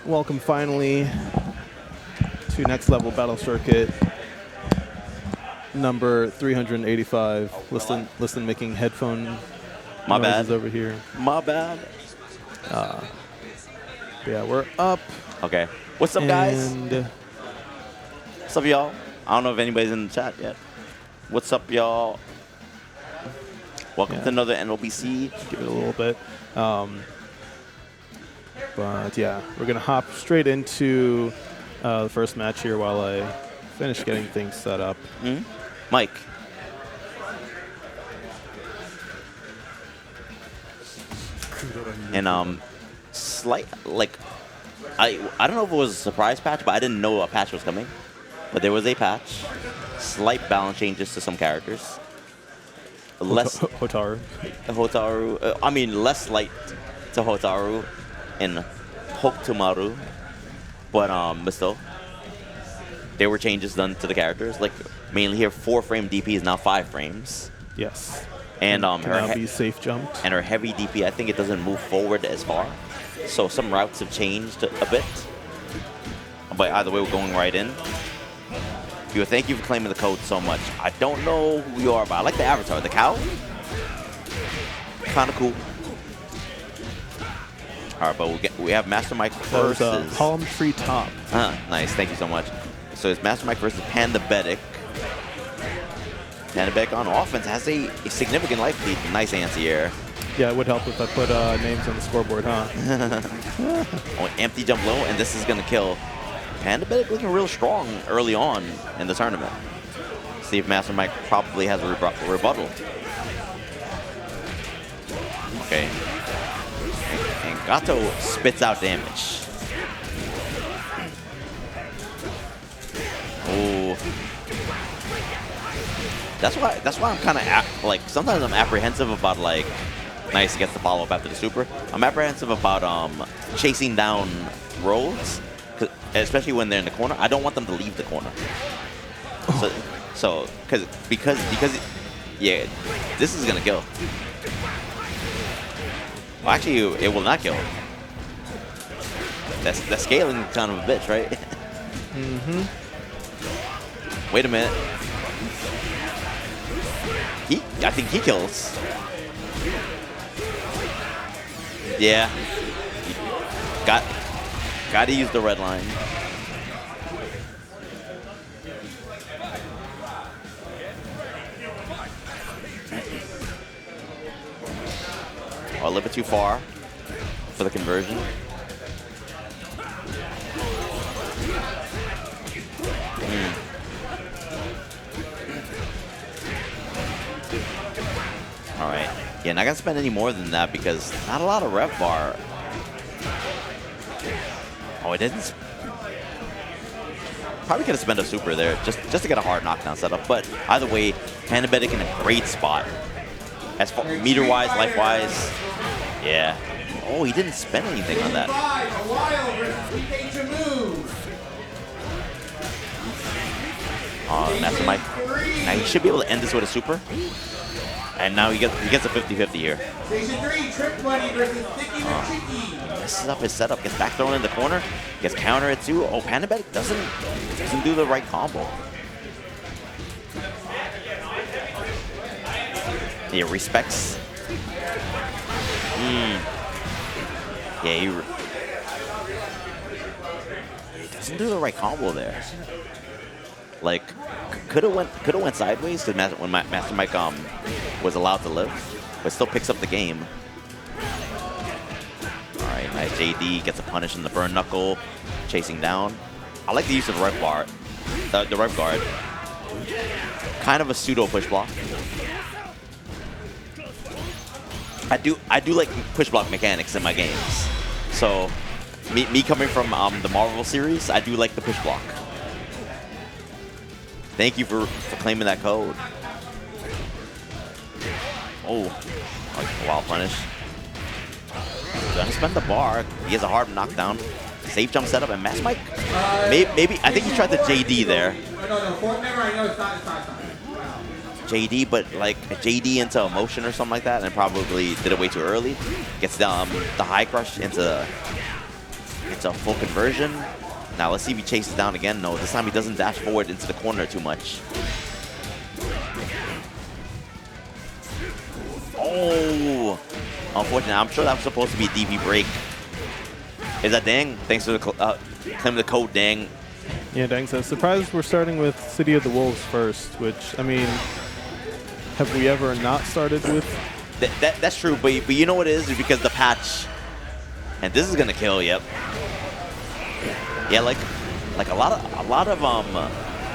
Welcome finally to Next Level Battle Circuit number 385. Liston making headphone My noises bad. over here. My bad. Yeah, we're up. Okay. What's up, guys? And What's up, y'all? I don't know if anybody's in the chat yet. What's up, y'all? Welcome to another NLBC. give it a little bit. But yeah, we're going to hop straight into the first match here while I finish getting things set up. Mike. And I don't know if it was a surprise patch, but I didn't know a patch was coming. But there was a patch. Slight balance changes to some characters. Less Hotaru. Less light to Hotaru and Hokumaru. But still, there were changes done to the characters. Like mainly here, 4-frame DP is now 5 frames. Yes. And can now be safe jumped. And her heavy DP, I think it doesn't move forward as far. So some routes have changed a bit. But either way, we're going right in. Thank you for claiming the code so much. I don't know who you are, but I like the avatar. The cow? Kind of cool. All right, but we have MasterMike versus... Palm Tree Top. Nice, thank you so much. So it's MasterMike versus pandabetic. Pandabetic on offense has a significant life lead. Nice anti-air. Yeah, it would help if I put names on the scoreboard, huh? Oh, empty jump low, and this is going to kill. Pandabetic looking real strong early on in the tournament. See if MasterMike probably has a rebuttal. Okay. And Gato spits out damage. Oh. That's why I'm kind of like sometimes I'm apprehensive about like nice gets the follow up after the super. I'm apprehensive about chasing down rolls, especially when they're in the corner. I don't want them to leave the corner. So because yeah, this is gonna kill. Well, actually, it will not kill. That's scaling kind of a bitch, right? Wait a minute. I think he kills. Yeah. Got to use the red line. A little bit too far for the conversion. All right. Yeah, not gonna spend any more than that because not a lot of rev bar. Oh, it didn't. Probably could have spent a super there just to get a hard knockdown setup. But either way, pandabetic in a great spot. As far meter-wise, life-wise, yeah. Oh, he didn't spend anything on that. MasterMike. Now he should be able to end this with a super. And now he gets a 50-50 here. Station 3, Trick Money versus Sticky McChicky. Messes up his setup, gets back thrown in the corner, gets counter at 2. Oh, pandabetic doesn't do the right combo. He respects. Yeah, he doesn't do the right combo there. Like, could have went sideways because when MasterMike was allowed to live, but still picks up the game. All right, nice JD gets a punish in the burn knuckle, chasing down. I like the use of rev bar, the rev guard. Kind of a pseudo push block. I do like push block mechanics in my games. So, me coming from the Marvel series, I do like the push block. Thank you for claiming that code. Oh, wild punish. Gonna spend the bar. He has a hard knockdown. Safe jump setup and MasterMike. Maybe I think he tried the JD there. JD, but like a JD into a motion or something like that, and probably did it way too early. Gets the high crush into It's a full conversion. Now let's see if he chases down again. No, this time he doesn't dash forward into the corner too much. Oh, unfortunately, I'm sure that was supposed to be a DP break. Is that Dang? Thanks for the claim the code, Dang. Yeah, Dang says, surprised we're starting with City of the Wolves first, which, I mean, have we ever not started with? That's true, but you know what it is? It's because the patch, and this is gonna kill. Yep. Yeah, like a lot of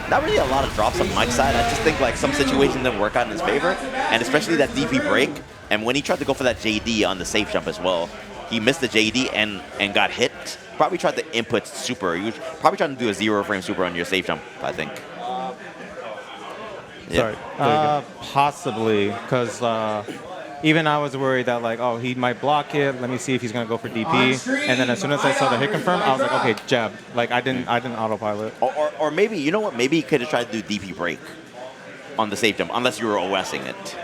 not really a lot of drops on Mike's side. I just think like some situations didn't work out in his favor, and especially that DP break. And when he tried to go for that JD on the safe jump as well, he missed the JD and got hit. Probably tried to input super. He was probably trying to do a 0-frame super on your safe jump, I think. Sorry. Possibly, because even I was worried that like, oh, he might block it. Let me see if he's gonna go for DP. And then as soon as I saw the hit confirm, I was like, okay, jab. Like I didn't autopilot. Or maybe, you know what? Maybe he could have tried to do DP break on the safe jump, unless you were OSing it.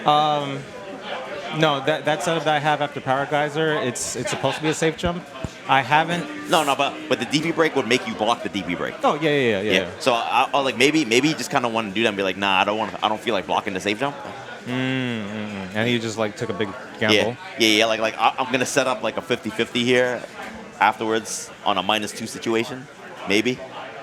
No, that setup that I have after Power Geyser, it's supposed to be a safe jump. I haven't. No, but the DP break would make you block the DP break. Oh yeah. So I like maybe he just kind of wanted to do that and be like, nah, I don't feel like blocking the safe jump. And he just like took a big gamble. Yeah. Like I'm gonna set up like a 50-50 here afterwards on a -2 situation, maybe.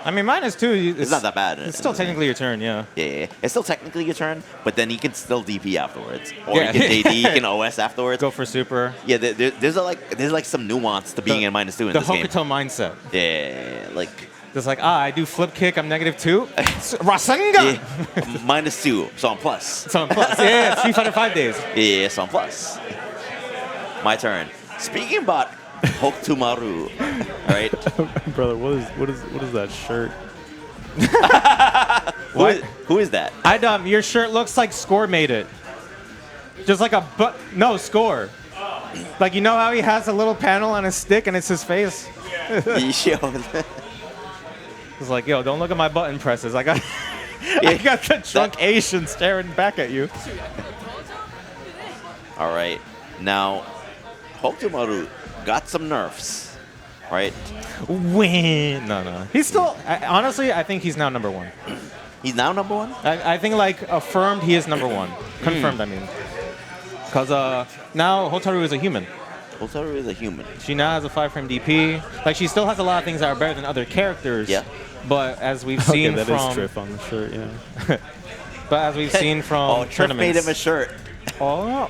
I mean, -2. It's not that bad. It's still technically your turn, yeah. Yeah. It's still technically your turn, but then he can still DP afterwards, or he can JD, he can OS afterwards. Go for super. Yeah, there's like some nuance to being in -2 in this game. The Hokuto mindset. Yeah, like. It's like, I do flip kick, I'm -2. Rasengan! Yeah, -2, so I'm plus. So I'm plus. Yeah, Street Fighter 5 days. Yeah, so I'm plus. My turn. Speaking about Hokutomaru, right? Brother, what is that shirt? Who is that? iDom, your shirt looks like Score made it. Just like no, Score. Like, you know how he has a little panel on his stick and it's his face? It's like, yo, don't look at my button presses. I got the drunk Asian staring back at you. All right. Now, Hokutomaru got some nerfs, right? Win. No. He's still, honestly, I think he's now #1. He's now #1? I think, like, affirmed he is #1. Confirmed, I mean. Because now Hotaru is a human. Hotaru is a human. She now has a 5-frame DP. Like, she still has a lot of things that are better than other characters. Yeah. But as we've seen that from... is Triff on the shirt, yeah. But as we've seen from Triff tournaments... made him a shirt. Oh,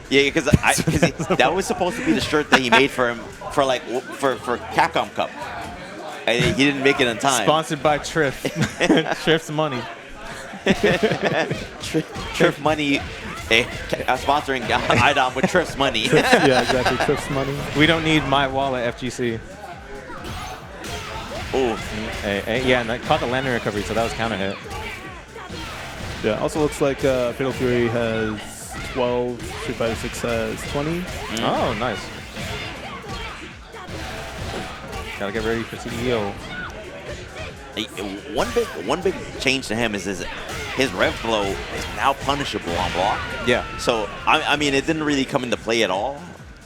yeah, because that was supposed to be the shirt that he made for him for Capcom Cup. And he didn't make it in time. Sponsored by Triff. Triff's money. Triff money. Sponsoring iDom with Triff's money. Yeah, exactly. Triff's money. We don't need my wallet, FGC. Oh. Yeah, and I caught the landing recovery, so that was counter hit. Yeah, also looks like Fatal Fury has 12, Street Fighter 6 has 20. Oh, nice. Gotta get ready for CDO. One big change to him is his rev flow is now punishable on block. Yeah. So I mean, it didn't really come into play at all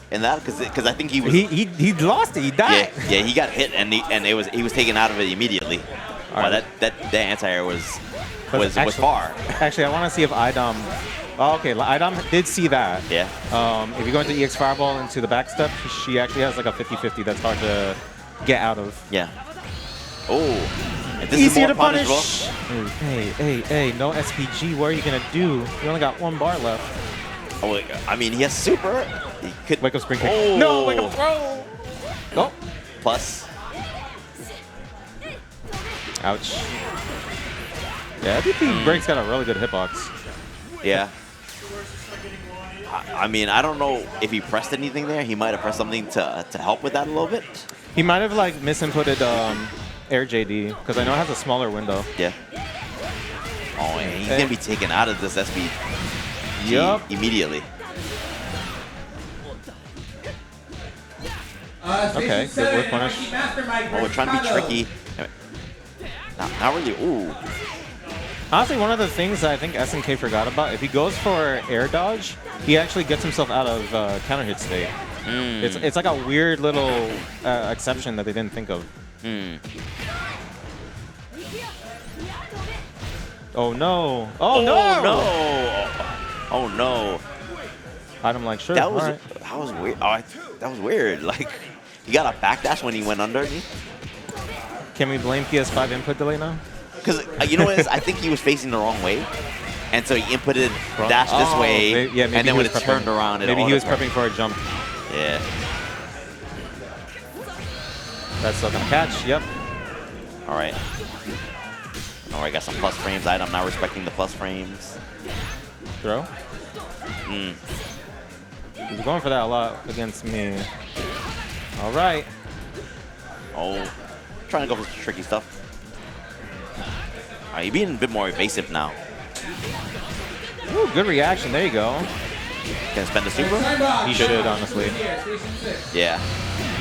in that because I think he was he lost it. He died. Yeah, he got hit and he was taken out of it immedially. Wow, right. that anti-air was far. Actually, I want to see if iDom. Oh, okay, iDom did see that. Yeah. If you go into EX Fireball into the back step, she actually has like a 50-50 that's hard to get out of. Yeah. Oh. This Easier is more to punish. Hey, no SPG. What are you gonna do? You only got 1 bar left. Oh, I mean, he has super. He could wake up spring kick. Oh. No, wake up throw. Go. Plus. Ouch. Yeah, MVP Break's got a really good hitbox. Yeah. I mean, I don't know if he pressed anything there. He might have pressed something to help with that a little bit. He might have like misinputted Air JD because I know it has a smaller window. Yeah. Oh, and he's gonna be taken out of this SPG immediately. Okay, good work punish. Oh, we're trying to be tricky. Not really. Ooh. Honestly, one of the things that I think SNK forgot about, if he goes for air dodge, he actually gets himself out of counter hit state. It's like a weird little exception that they didn't think of. Oh no! Oh no! No! Oh no! I'm like, sure. That was all right. that was weird. Oh, that was weird. Like, he got a backdash when he went underneath. Can we blame PS5 input delay now? Because you know what it is? I think he was facing the wrong way, and so he inputted dash this way, maybe and then when it prepping. turned around, Maybe he was prepping for a jump. Yeah. That's still gonna catch. Yep. All right. All right, got some plus frames. iDom not respecting the plus frames. Throw. He's going for that a lot against me. All right. Oh, trying to go for some tricky stuff. All right, you're being a bit more evasive now. Ooh, good reaction. There you go. Can spend the super? He should, honestly. Yeah.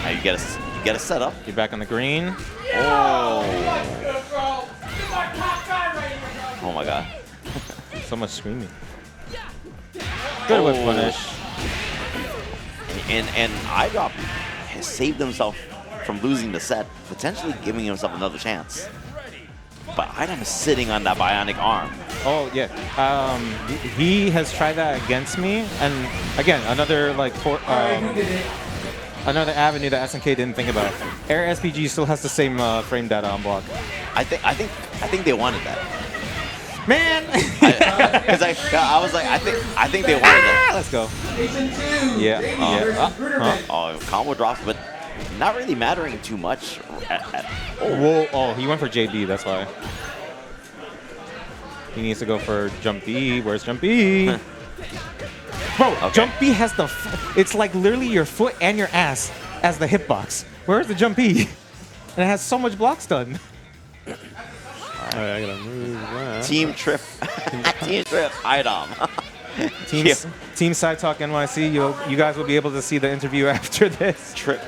Now you get a setup. Get back on the green. Oh. Oh my god. So much screaming. Good whip punish. And iDrop has saved himself from losing the set, potentially giving himself another chance. But iDom is sitting on that bionic arm. Oh yeah. He has tried that against me, and again, another like another avenue that SNK didn't think about. Air SPG still has the same frame data on block. I think they wanted that. Man. Because I was like, I think they wanted that. Let's go. Yeah. Oh, combo drops, but not really mattering too much. Whoa. Oh, he went for JB. That's why. He needs to go for jump B. Where's jump B? Bro, Okay. jump B has the. It's like literally your foot and your ass as the hitbox. Where's the jump B? And it has so much blocks done. All right, I gotta move that. Team trip. Team trip. iDom. Team Side Talk NYC. You guys will be able to see the interview after this. Trip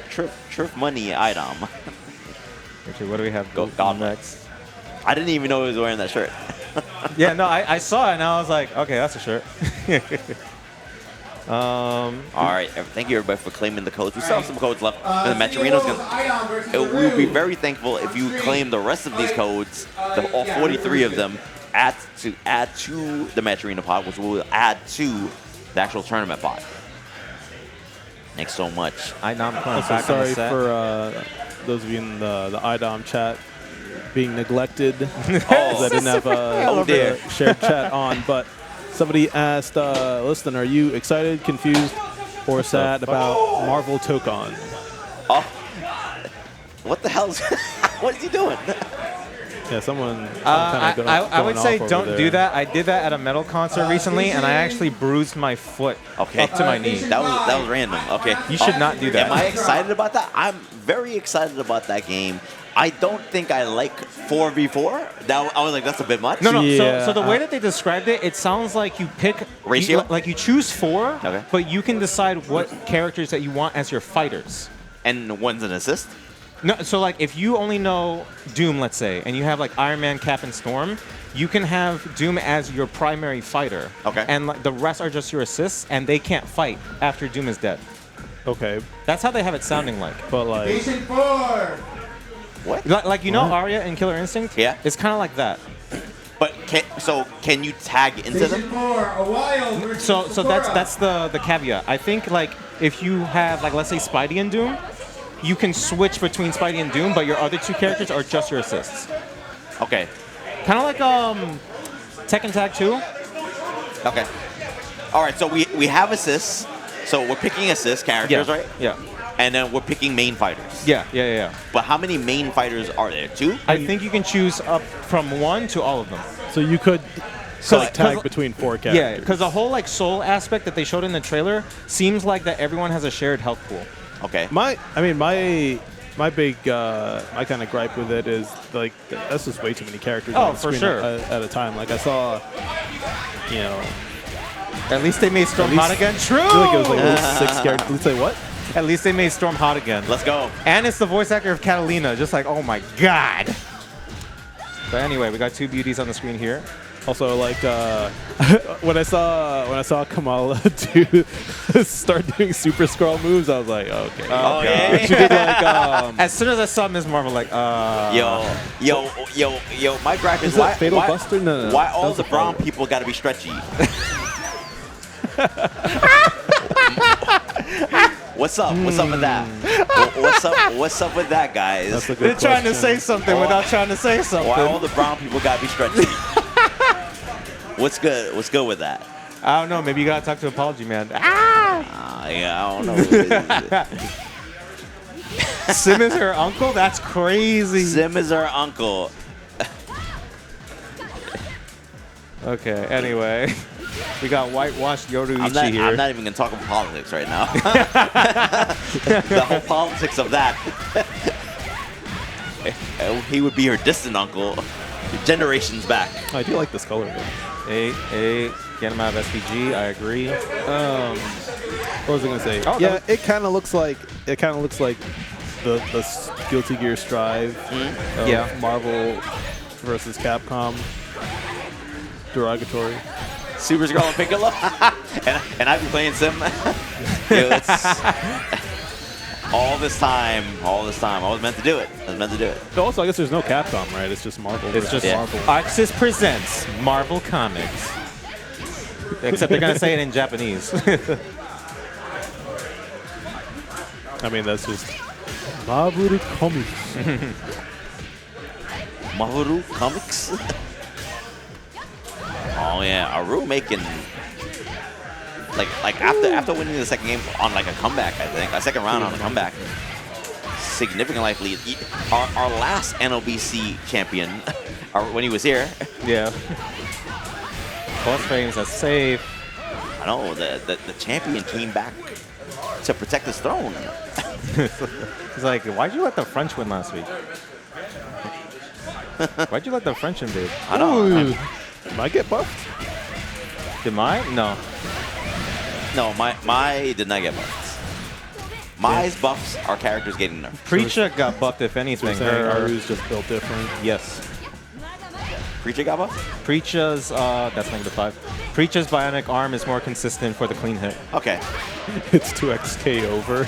money. iDom. Actually, what do we have? Go next. I didn't even know he was wearing that shirt. Yeah, no, I saw it and I was like, okay, that's a shirt. All right, thank you everybody for claiming the codes. We still have some codes left. The Matcherino's gonna. We will be very thankful if you claim the rest of these codes, all 43 of them, add to the Matcherino pod, which will add to the actual tournament pod. Thanks so much. iDom playing Also, back on the sorry set. for those of you in the iDom chat being neglected because I didn't have the shared chat on. But somebody asked, Liston, are you excited, confused, or sad about Marvel Tokon? Oh, what the hell? What is he doing? Yeah, someone. I would say don't do that. I did that at a metal concert recently, and I actually bruised my foot up to my knee. That was random. Okay. You should not do that. Am I excited about that? I'm very excited about that game. I don't think I like 4v4. I was like, that's a bit much. No. Yeah, So the way that they described it, it sounds like you pick ratio. like you choose 4, Okay. but you can decide what characters that you want as your fighters. And one's an assist. No, so like if you only know Doom, let's say, and you have like Iron Man, Cap, and Storm, you can have Doom as your primary fighter. Okay. And like, the rest are just your assists, and they can't fight after Doom is dead. Okay, That's how they have it sounding like. but like, Patient 4. What? Like you know Arya in Killer Instinct? Yeah. It's kind of like that. But can you tag into Patient them? 4. A wild versus So Sakura. that's the caveat. I think like if you have like let's say Spidey and Doom, you can switch between Spidey and Doom, but your other 2 characters are just your assists. Okay. Kind of like Tekken Tag 2. Okay. All right. So we have assists. So we're picking assist characters, right? Yeah. And then we're picking main fighters. Yeah. But how many main fighters are there? 2? I think you can choose up from 1 to all of them. so you could Cause- tag cause- between 4 characters. Yeah, because the whole like soul aspect that they showed in the trailer seems like that everyone has a shared health pool. Okay. My big my kind of gripe with it is like that's just way too many characters Oh, on the for screen sure. at a time. Like I saw, you know, At least they made Storm At least- hot again. True. I feel like it was like at least 6 characters. Let's say what? At least they made Storm hot again. Let's go. And it's the voice actor of Catalina. Just like, oh my god. But anyway, we got 2 beauties on the screen here. Also, like when I saw Kamala start doing super scroll moves, I was like, okay. Oh, yeah. She did like As soon as I saw Ms. Marvel, like, Yo, my gripe is Is it why, Fatal Buster? No. why That all was the a brown follow-up. people got to be stretchy? What's up? What's up with that? What's up with that, guys? That's a good they're trying to question. say something without trying to say something. Why all the brown people got to be stretchy? What's good? What's good with that? I don't know. Maybe you gotta talk to Apology Man. Yeah, I don't know. Sim is her uncle? That's crazy. Sim is her uncle. Okay, anyway. We got whitewashed Yoruichi I'm here. not even gonna talk about politics right now. The whole politics of that. He would be her distant uncle, generations back. I do like this color. Though. Get him out of SPG. I agree. What was I gonna say? Oh, Yeah, it kind of looks like the Guilty Gear Strive. Of Yeah. Marvel versus Capcom. Derogatory. Super Girl and Piccolo, and I've been playing Sim. Yo, it's all this time. I was meant to do it. Also, I guess there's no Capcom, right? It's just Marvel. It's just Yeah. Marvel. Axis presents Marvel Comics. Except they're gonna say it in Japanese. I mean, that's just Marvel Comics. Mahoru Comics. Oh yeah, Aroo making like after winning the second game on like a comeback, I think a second round on a comeback, significant life lead. Our last NLBC champion, when he was here. Yeah. Boss frames are safe. I know the champion came back to protect his throne. He's like, why'd you let the French win last week? Why'd you let the French invade? I know. Might get buffed. Did mine? No. No, my did not get buffs. My's buffs are characters getting nerfed. Preacher got buffed, if anything. Aru's just built different. Yes. Preacher got buffed? Preacher's, that's -5. Preacher's bionic arm is more consistent for the clean hit. Okay. It's 2xk over.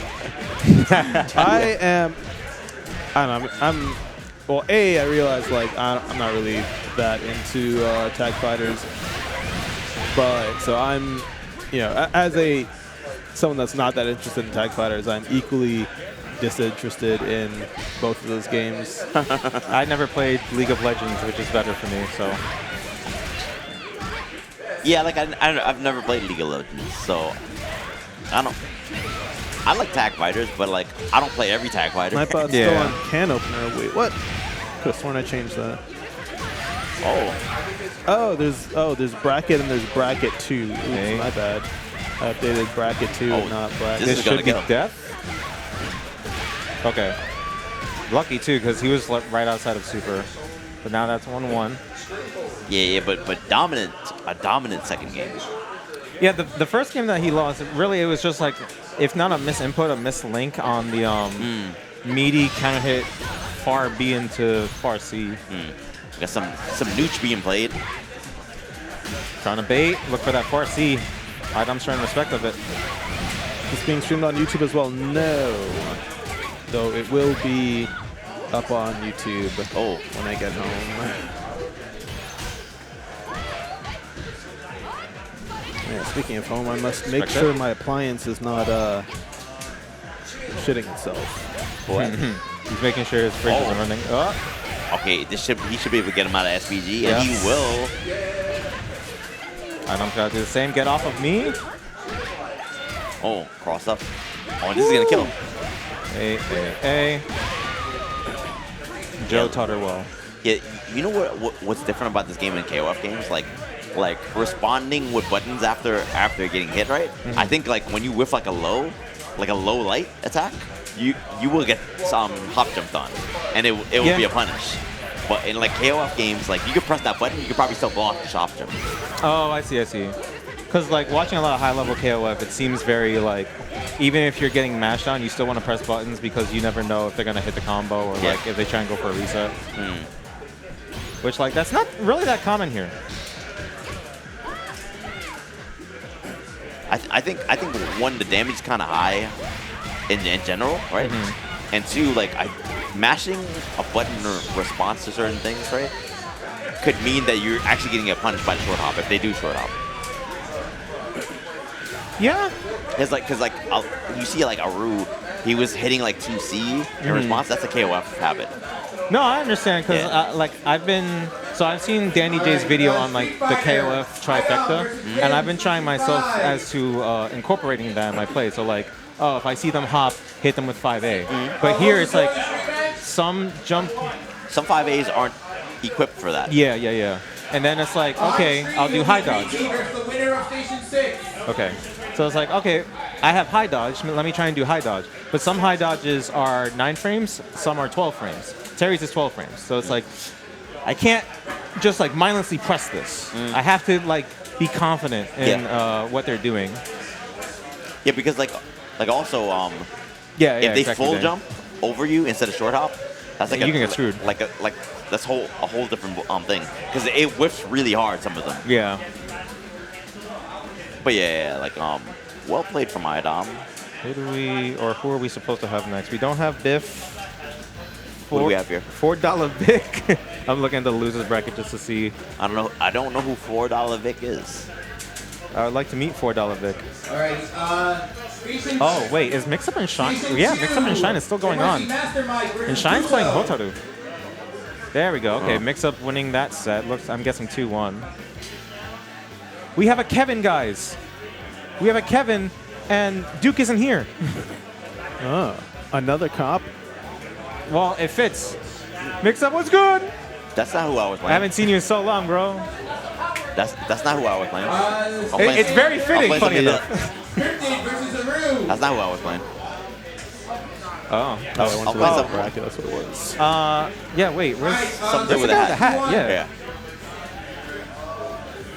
I don't know. Well, I realize like I'm not really that into tag fighters, but so I'm, as someone that's not that interested in tag fighters, I'm equally disinterested in both of those games. I never played League of Legends, which is better for me. So Yeah, like I've never played League of Legends, so I like tag fighters, but like I don't play every tag fighter. My bot's still on can opener. Wait, what? Could have sworn I changed that. Oh, there's bracket and there's bracket 2. Oops, Okay. my bad. I updated bracket 2, not bracket. This is gonna should be go. death. Okay. Lucky too, because he was right outside of super. But now that's 1-1. Yeah, but a dominant second game. Yeah, the first game that he lost, really, it was just like, if not a misinput, a mislink on the meaty kind of hit far B into far C. Got some nooch being played. Trying to bait, look for that far C. iDom's showing respect of it. It's being streamed on YouTube as well. No, though it will be up on YouTube. Oh, when I get home. Yeah, speaking of home, I must make Respect sure it. my appliance is not shitting itself. what? He's making sure his fridge isn't running. Oh. Okay, he should be able to get him out of SPG, Yeah. and he will. iDom's gotta do the same. Get off of me. Oh, cross up. Oh, and this is gonna kill him. A. Joe taught her well. Yeah, you know what's different about this game and KOF games? Like responding with buttons after getting hit, right? I think like when you whiff like a low light attack, you will get some hop jumped on, and it will be a punish. But in like KOF games, like you could press that button, you could probably still block the hop jump. Oh, I see. Because like watching a lot of high-level KOF, it seems very like, even if you're getting mashed on, you still want to press buttons because you never know if they're gonna hit the combo or like if they try and go for a reset. Which like that's not really that common here. I think one, the damage is kind of high in general, right? And two, like mashing a button or response to certain things, right, could mean that you're actually getting a punished by the short hop if they do short hop. Yeah. It's like, cause like you see like Aroo, he was hitting like 2C in response. That's a KOF habit. No, I understand because like I've seen Danny J's video on like the KOF trifecta, and I've been trying myself as to incorporating that in my play. So like, oh, if I see them hop, hit them with 5A. But here it's like some 5As aren't equipped for that. Yeah. And then it's like, okay, I'll do high dodge. Okay. So it's like, okay, I have high dodge. Let me try and do high dodge. But some high dodges are 9 frames, some are 12 frames. Terry's is 12 frames. So it's like, I can't just like mindlessly press this. I have to like be confident in what they're doing. Yeah, because like also if they full jump over you instead of short hop, that's like you can get screwed. Like that's a whole different thing because it whiffs really hard, some of them. Yeah. But yeah, like well played from iDom. Who are we supposed to have next? We don't have Biff. What do we have here? $4 Vic. I'm looking at the losers bracket just to see. I don't know who $4 Vic is. I would like to meet $4 Vic. All right. Oh wait, is Mixup and Shine? Yeah, Mixup and Shine is still going on. And Shine's playing Hotaru. There we go. Okay, Mixup winning that set. Looks, I'm guessing 2-1. We have a Kevin, guys. We have a Kevin, and Duke isn't here. Another cop? Well, it fits. Mixup, what's good? That's not who I was playing. I haven't seen you in so long, bro. That's not who I was playing. It's very fitting, funny enough. That's not who I was playing. Oh. I went to the bracket. That's what it was. Yeah, wait. Where's Something with a hat. Yeah.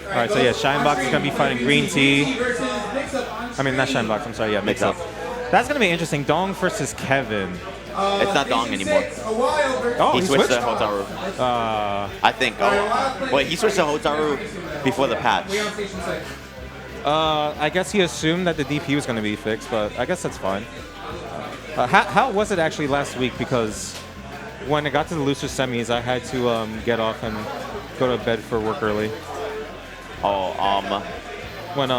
All right, so yeah, Shinebox is going to be fighting Green Tea. I mean, not Shinebox. I'm sorry. Yeah, Mixup. That's going to be interesting. Dong versus Kevin. It's not Dong anymore. Oh, he switched to Hotaru. I think. Wait, he switched to Hotaru before the patch. I guess he assumed that the DP was going to be fixed, but I guess that's fine. How was it actually last week? Because when it got to the loser semis, I had to get off and go to bed for work early. When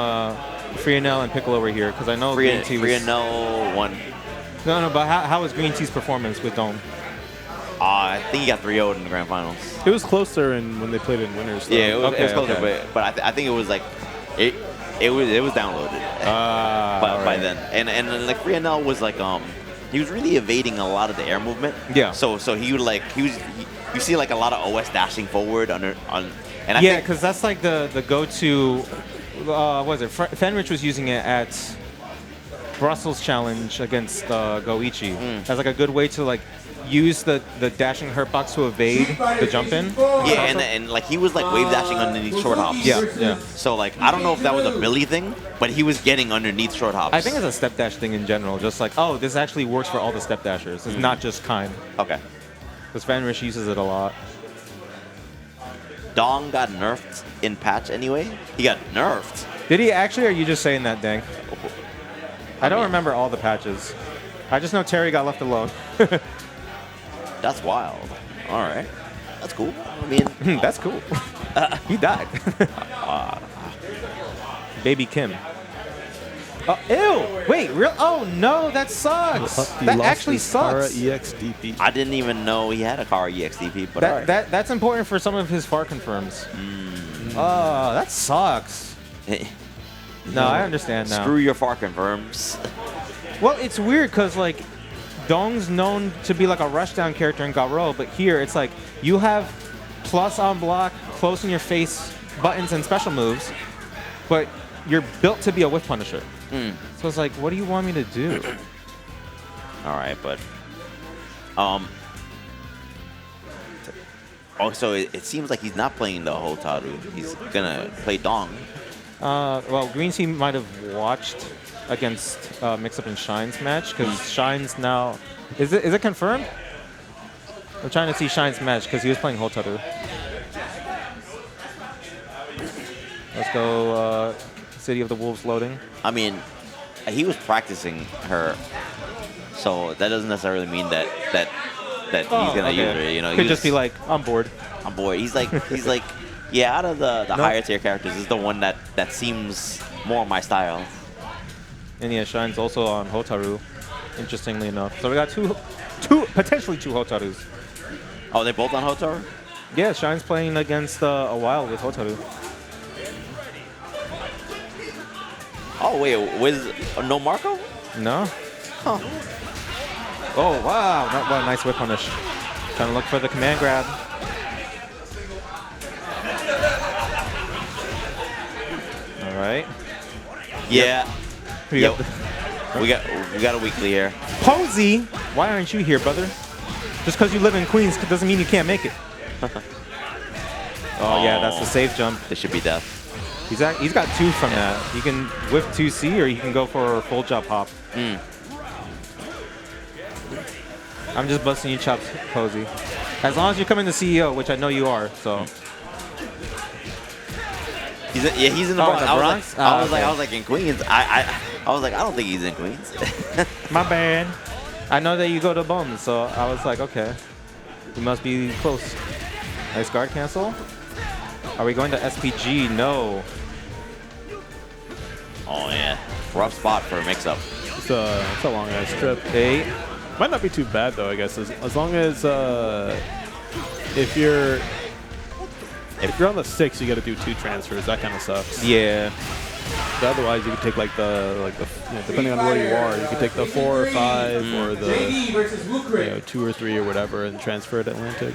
Freenel and Piccolo were here, because I know Green Tea was... Freenel won. No, but how was Green Tea's performance with Dome? I think he got 3-0 in the grand finals. It was closer when they played in winners. Though. Yeah, it was closer, but I think it was like it was downloaded by then, and like Freenel was like he was really evading a lot of the air movement. Yeah. So he would like you see like a lot of OS dashing forward and I yeah, because that's like the go-to. What was it? Fenrich was using it at Brussels Challenge against Goichi. As like a good way to like use the dashing hurt box to evade the jump in. Yeah, and like he was like wave dashing underneath short hops. Yeah. So like I don't know if that was a Millie thing, but he was getting underneath short hops. I think it's a step dash thing in general. Just like, oh, this actually works for all the step dashers. It's not just Kind. Okay. Because Fenrich uses it a lot. Dong got nerfed in patch anyway. He got nerfed. Did he actually, or are you just saying that, Dang? I don't remember all the patches. I just know Terry got left alone. That's wild. All right. That's cool. I mean, that's cool. He died. Baby Kim. Ew! Wait, real? Oh no, that sucks. That actually sucks. EXDP. I didn't even know he had a Kara EXDP, but that's important for some of his FAR confirms. Oh, that sucks. No, I understand now. Screw your FAR confirms. Well, it's weird because like Dong's known to be like a rushdown character in Garo, but here it's like you have plus on block, close in your face buttons and special moves, but you're built to be a whiff punisher. So it's like, what do you want me to do? All right, but so it seems like he's not playing the Hotaru. He's gonna play Dong. Well, Green Team might have watched against Mixup and Shine's match because Shine's now is it confirmed? I'm trying to see Shine's match because he was playing Hotaru. Let's go City of the Wolves loading. I mean, he was practicing her, so that doesn't necessarily mean that he's gonna use her. You know, could just be like, I'm bored. I'm bored. He's like, yeah. Out of the higher tier characters, this is the one that seems more my style. And yeah, Shine's also on Hotaru, interestingly enough. So we got potentially two Hotarus. Oh, they both on Hotaru? Yeah, Shine's playing against a Wild with Hotaru. Oh wait, no Marco? No. Huh. Oh wow! What a nice whip punish. Trying to look for the command grab. All right. Yeah. We got a weekly here. Posey, why aren't you here, brother? Just because you live in Queens doesn't mean you can't make it. Oh yeah, that's the safe jump. This should be death. He's got 2 from that. You can whiff 2C or you can go for a full jump hop. I'm just busting you chops, Posey. As long as you're coming to CEO, which I know you are, so. He's in the Bronx. I was like in Queens. I was like, I don't think he's in Queens. My bad. I know that you go to Bums, so I was like, okay. You must be close. Nice guard cancel. Are we going to SPG? No. Oh yeah, rough spot for a mix-up. It's a long ass trip. 8. Might not be too bad though, I guess, as long as if you're on the 6, you got to do 2 transfers. That kind of sucks. Yeah. But otherwise, you can take like the depending on where you are, you can take the 4 or 5 or the 2 or 3 or whatever and transfer to Atlantic.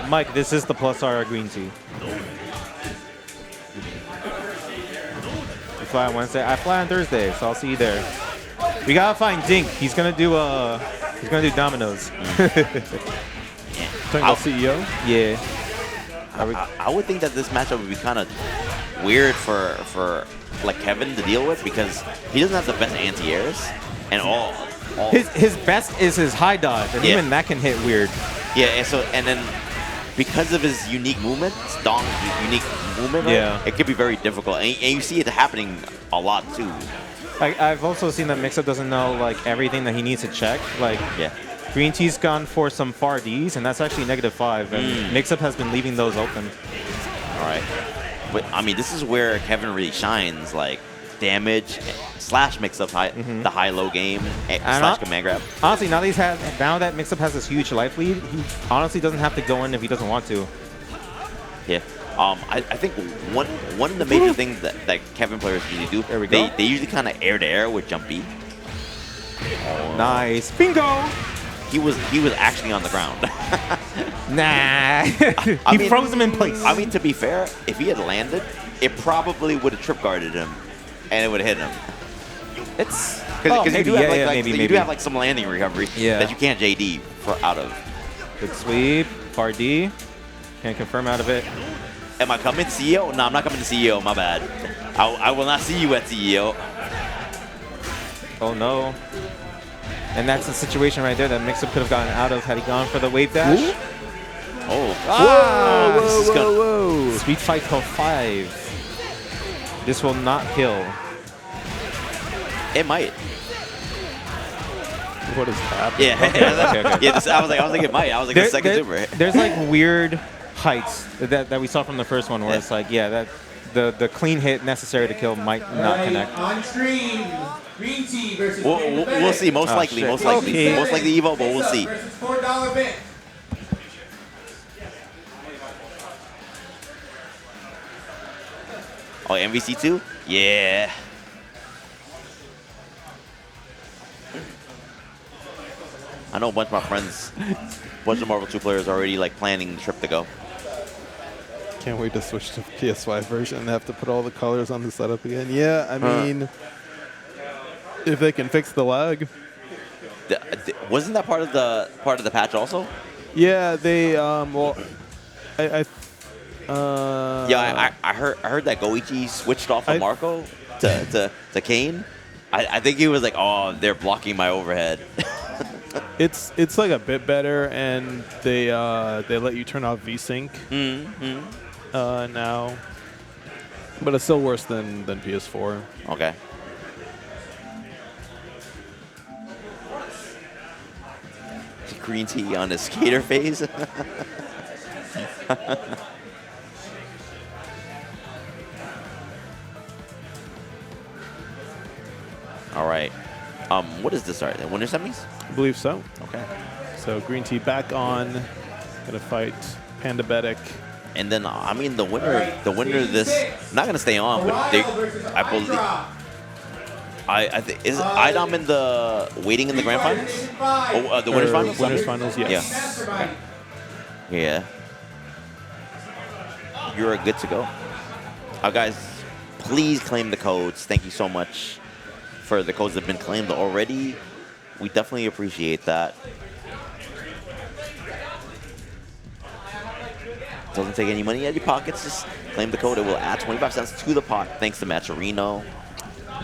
Mike, this is the plus R green tea. You fly on Wednesday. I fly on Thursday, so I'll see you there. We gotta find Dink. He's gonna do dominoes. Talking about CEO? Yeah. I would think that this matchup would be kind of weird for like Kevin to deal with because he doesn't have the best anti-airs and all. His best is his high dodge, and even that can hit weird. Yeah, and then because of his unique movement, Dong's unique movement, it could be very difficult, and you see it happening a lot too. I've also seen that Mixup doesn't know like everything that he needs to check. Like, Green Tea's gone for some far Ds, and that's actually -5, and Mixup has been leaving those open. All right, but I mean, this is where Kevin really shines, like damage / Mixup the high-low game / command grab. Honestly, now that Mixup has this huge life lead, he honestly doesn't have to go in if he doesn't want to. Yeah. I think one of the major things that Kevin players usually do, they usually kind of air-to-air with jump B. Nice. Bingo! He was actually on the ground. Nah. He froze him in place. I mean, to be fair, if he had landed, it probably would have trip guarded him, and it would have hit him. It's because you do have maybe. you do have like some landing recovery that you can't JD out of. Good sweep. Far D. Can't confirm out of it. Am I coming, CEO? No, I'm not coming to CEO. My bad. I will not see you at CEO. Oh no. And that's the situation right there that Mixup could have gotten out of had he gone for the wave dash. Ooh. Oh. Whoa. Speed fight till 5. This will not kill. It might. What is happening? Yeah. Okay. Yeah. I was like, it might. I was like, the second super. There's like weird heights that we saw from the first one where it's like, that the clean hit necessary to kill might not connect. On stream, Green Tea versus we'll see. Most likely. Shit. Most likely Evo, but we'll see. Versus $4 bet. Oh, MVC 2? Yeah. I know a bunch of my friends, a bunch of Marvel 2 players already like planning the trip to go. Can't wait to switch to PS5 version and have to put all the colors on the setup again. Yeah, I mean, if they can fix the lag. Wasn't that part of the patch also? Yeah, they well, I heard that Goichi switched off of Marco to Kane. I think he was like, oh, they're blocking my overhead. It's like a bit better, and they let you turn off VSync now. But it's still worse than PS4. Okay. Green tea on his skater face. All right. What is this? Sorry, the winter semis? I believe so. Okay. So Green Tea back on. Gonna fight pandabetic. And then I mean the winner of this not gonna stay on, but I believe I think is iDom in the waiting in the grand finals? Oh, the winners finals. Winners finals, yes. Yeah. Yeah. You're good to go. Guys, please claim the codes. Thank you so much for the codes that have been claimed already. We definitely appreciate that. Doesn't take any money out of your pockets. Just claim the code. It will add 25 cents to the pot thanks to Matcherino.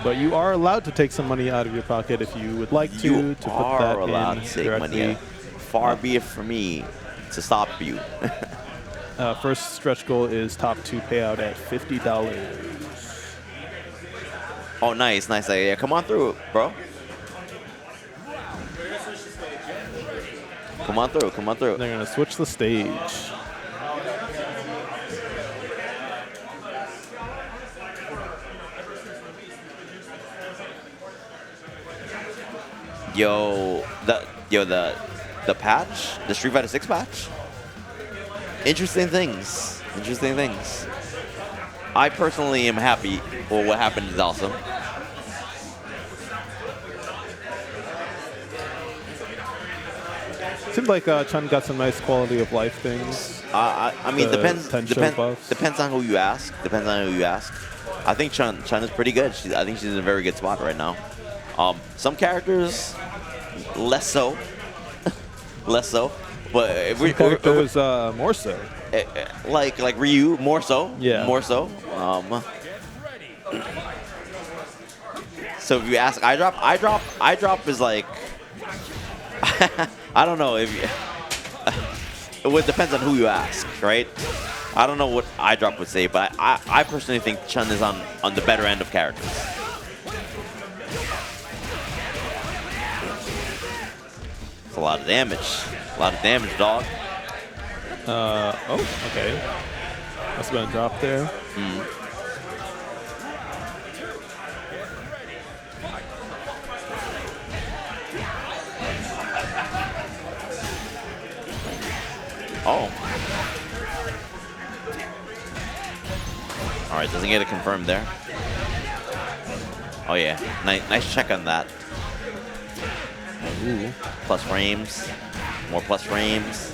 But you are allowed to take some money out of your pocket if you would like to put that allowed in to take directly. money out. Far be it from me to stop you. First stretch goal is top 2 payout at $50. Oh, nice, nice. Yeah, come on through, bro. Come on through, come on through. They're going to switch the stage. The patch, the Street Fighter 6 patch. Interesting things. Interesting things. I personally am happy. Well, what happened is awesome. Seems like Chun got some nice quality of life things. I mean, depends on who you ask. Depends on who you ask. I think Chun is pretty good. I think she's in a very good spot right now. Some characters, less so. Less so. But if some characters more so. Like Ryu, more so. Yeah. More so. So if you ask iDrop is like I don't know if it depends on who you ask, right? I don't know what iDrop would say, but I personally think Chun is on the better end of characters. It's a lot of damage. A lot of damage, dog. Oh, okay. That's been a drop there. Oh. All right, doesn't get it confirmed there. Oh yeah, nice check on that. Ooh. Plus frames, more plus frames.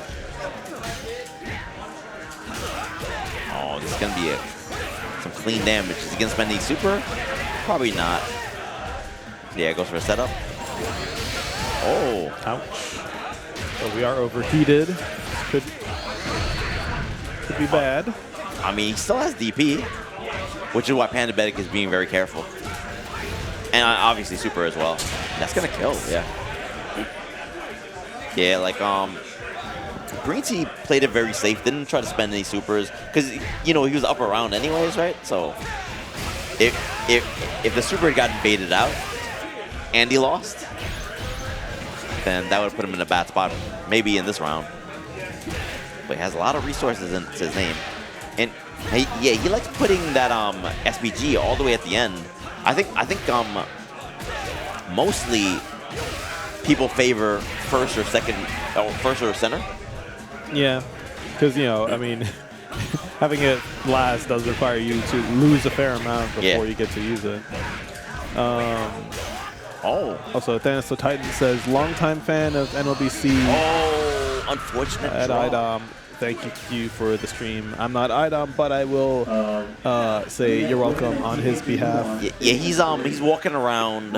Oh, this is gonna be some clean damage. Is he gonna spend any super? Probably not. Yeah, goes for a setup. Oh. Ouch. So we are overheated. Could be bad. I mean, he still has DP, which is why pandabetic is being very careful. And obviously super as well. That's gonna kill, yeah. Yeah, like Green Tea played it very safe, didn't try to spend any supers, because he was up around anyways, right? So if the super had gotten baited out and he lost, then that would put him in a bad spot, maybe in this round. But he has a lot of resources in his name. And he likes putting that SBG all the way at the end. I think mostly people favor first or center. Yeah, because I mean, having it last does require you to lose a fair amount before you get to use it. Also, Thanos the Titan says, longtime fan of NLBC. Oh, unfortunate at draw. iDom. Thank you for the stream. I'm not iDom, but I will say you're welcome on his behalf. Yeah, he's walking around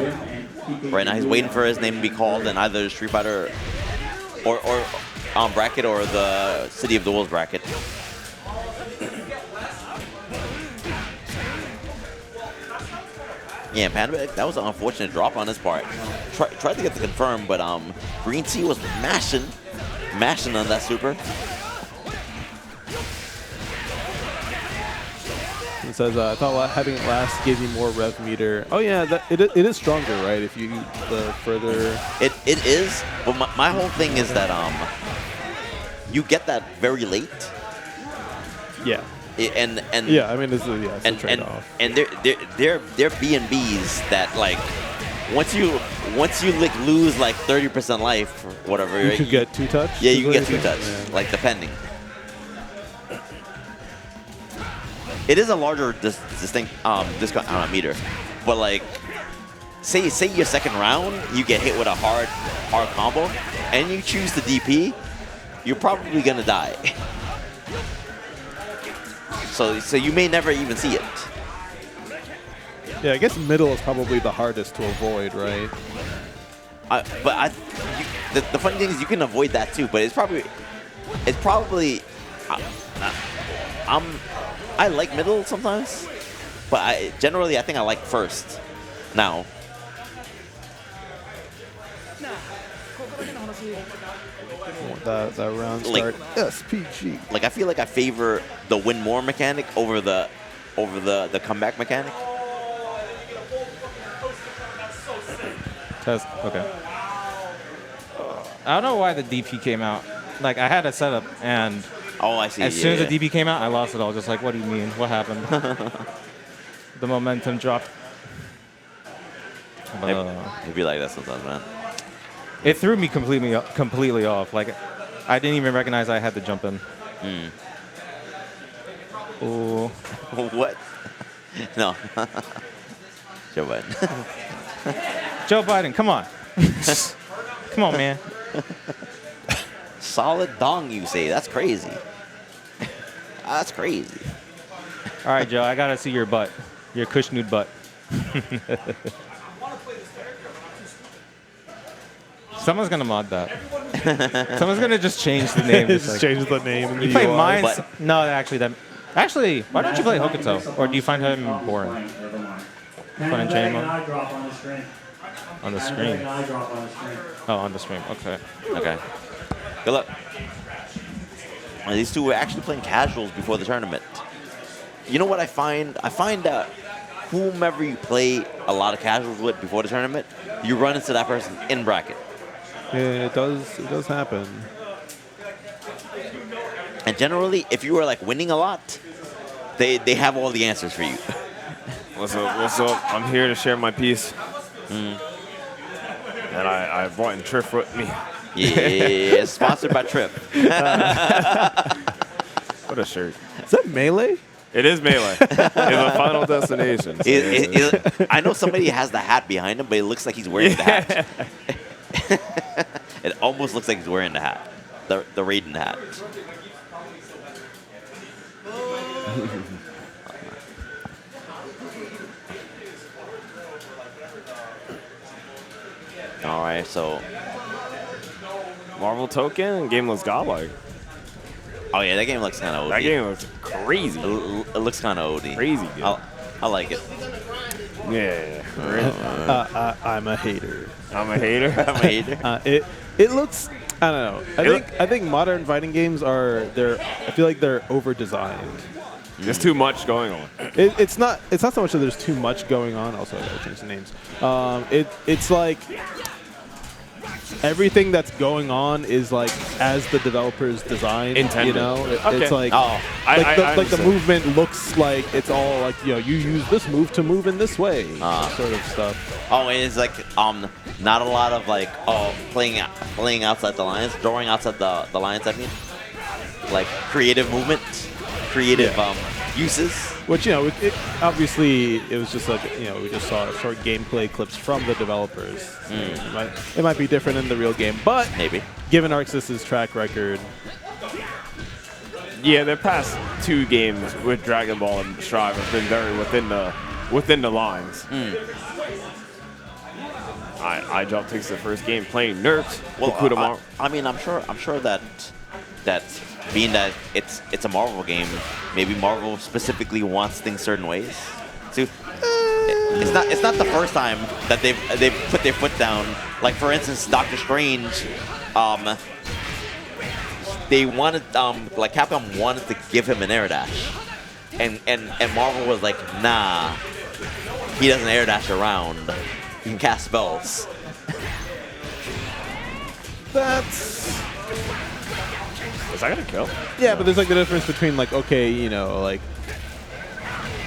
right now. He's waiting for his name to be called in either the Street Fighter or bracket or the City of the Wolves bracket. Yeah, pandabetic, that was an unfortunate drop on his part. Tried to get the confirm, but Green Tea was mashing on that super. says, I thought having it last gave you more rev meter. Oh yeah, it is stronger, right? If you the further. It is, but my whole thing is that you get that very late. Yeah. And yeah, I mean, it's a trade-off. And they're B&Bs that like once you like lose like 30% life or whatever. You could get 2-touch. Yeah, you can get 2-touch, like depending. It is a larger distinct discount meter, but like say your second round you get hit with a hard combo, and you choose the DP, you're probably gonna die. So you may never even see it. Yeah, I guess middle is probably the hardest to avoid, right? The funny thing is you can avoid that too, but it's probably I like middle sometimes, but generally I think I like first now. That round start SPG. Like I feel like I favor the win more mechanic over the comeback mechanic. Test. Okay. I don't know why the DP came out. Like I had a setup and. Oh, I see. As soon as the DP came out, I lost it all. Just like, what do you mean? What happened? The momentum dropped. It'd be like that sometimes, man. It threw me completely off. Like, I didn't even recognize I had to jump in. Ooh. What? No. Joe Biden. Joe Biden, come on. Come on, man. Solid dong, you say? That's crazy. That's crazy. All right, Joe, I gotta see your butt. Your Kushnude butt. Someone's gonna mod that. Someone's gonna just change the name. Just change the name. In you the play UI. Mines? No, actually, why don't you play Hokuto? Or do you find him boring? Fun and chain mode? On the screen. Oh, on the stream. Okay. Okay. Good luck. And these two were actually playing casuals before the tournament. You know what I find? I find that whomever you play a lot of casuals with before the tournament, you run into that person in bracket. Yeah, it does happen. And generally, if you are like winning a lot, they have all the answers for you. What's up? What's up? I'm here to share my piece. And I brought in Triff with me. Yeah, sponsored by Trip. What a shirt. Is that Melee? It is Melee. It's a Final Destination. So I know somebody has the hat behind him, but it looks like he's wearing the hat. It almost looks like he's wearing the hat. The Raiden hat. All right, so Marvel Token, game looks godlike. oh yeah, that game looks kind of OD. That game looks crazy. It looks kind of OD. Crazy good. I like it. Yeah. I'm a hater. I'm a hater. I'm a hater. It looks. I don't know. I think modern fighting games I feel like they're over designed. There's too much going on. It's not so much that there's too much going on. Also, I gotta change the names. It's like everything that's going on is like as the developers designed. Intended. You know, Okay. it's like Oh, I the movement looks like it's all like you use this move to move in this way, sort of stuff. oh, and it's like not a lot of like playing outside the lines, drawing outside the lines. I mean, like creative movement, creative uses. Which obviously it was just like we just saw short gameplay clips from the developers. So it might be different in the real game, but Maybe. given ArcSys's track record, Yeah, their past two games with Dragon Ball and Strive have been very within the lines. iDrop takes the first game playing Nerfs. Well, I mean, I'm sure that being that it's a Marvel game, maybe Marvel specifically wants things certain ways. So it's not the first time that they've put their foot down. Like for instance, Doctor Strange, they wanted like Capcom wanted to give him an air dash, and Marvel was like, nah, he doesn't air dash around. He can cast spells. That's Is that gonna kill? yeah, but there's like the difference between like okay, you know, like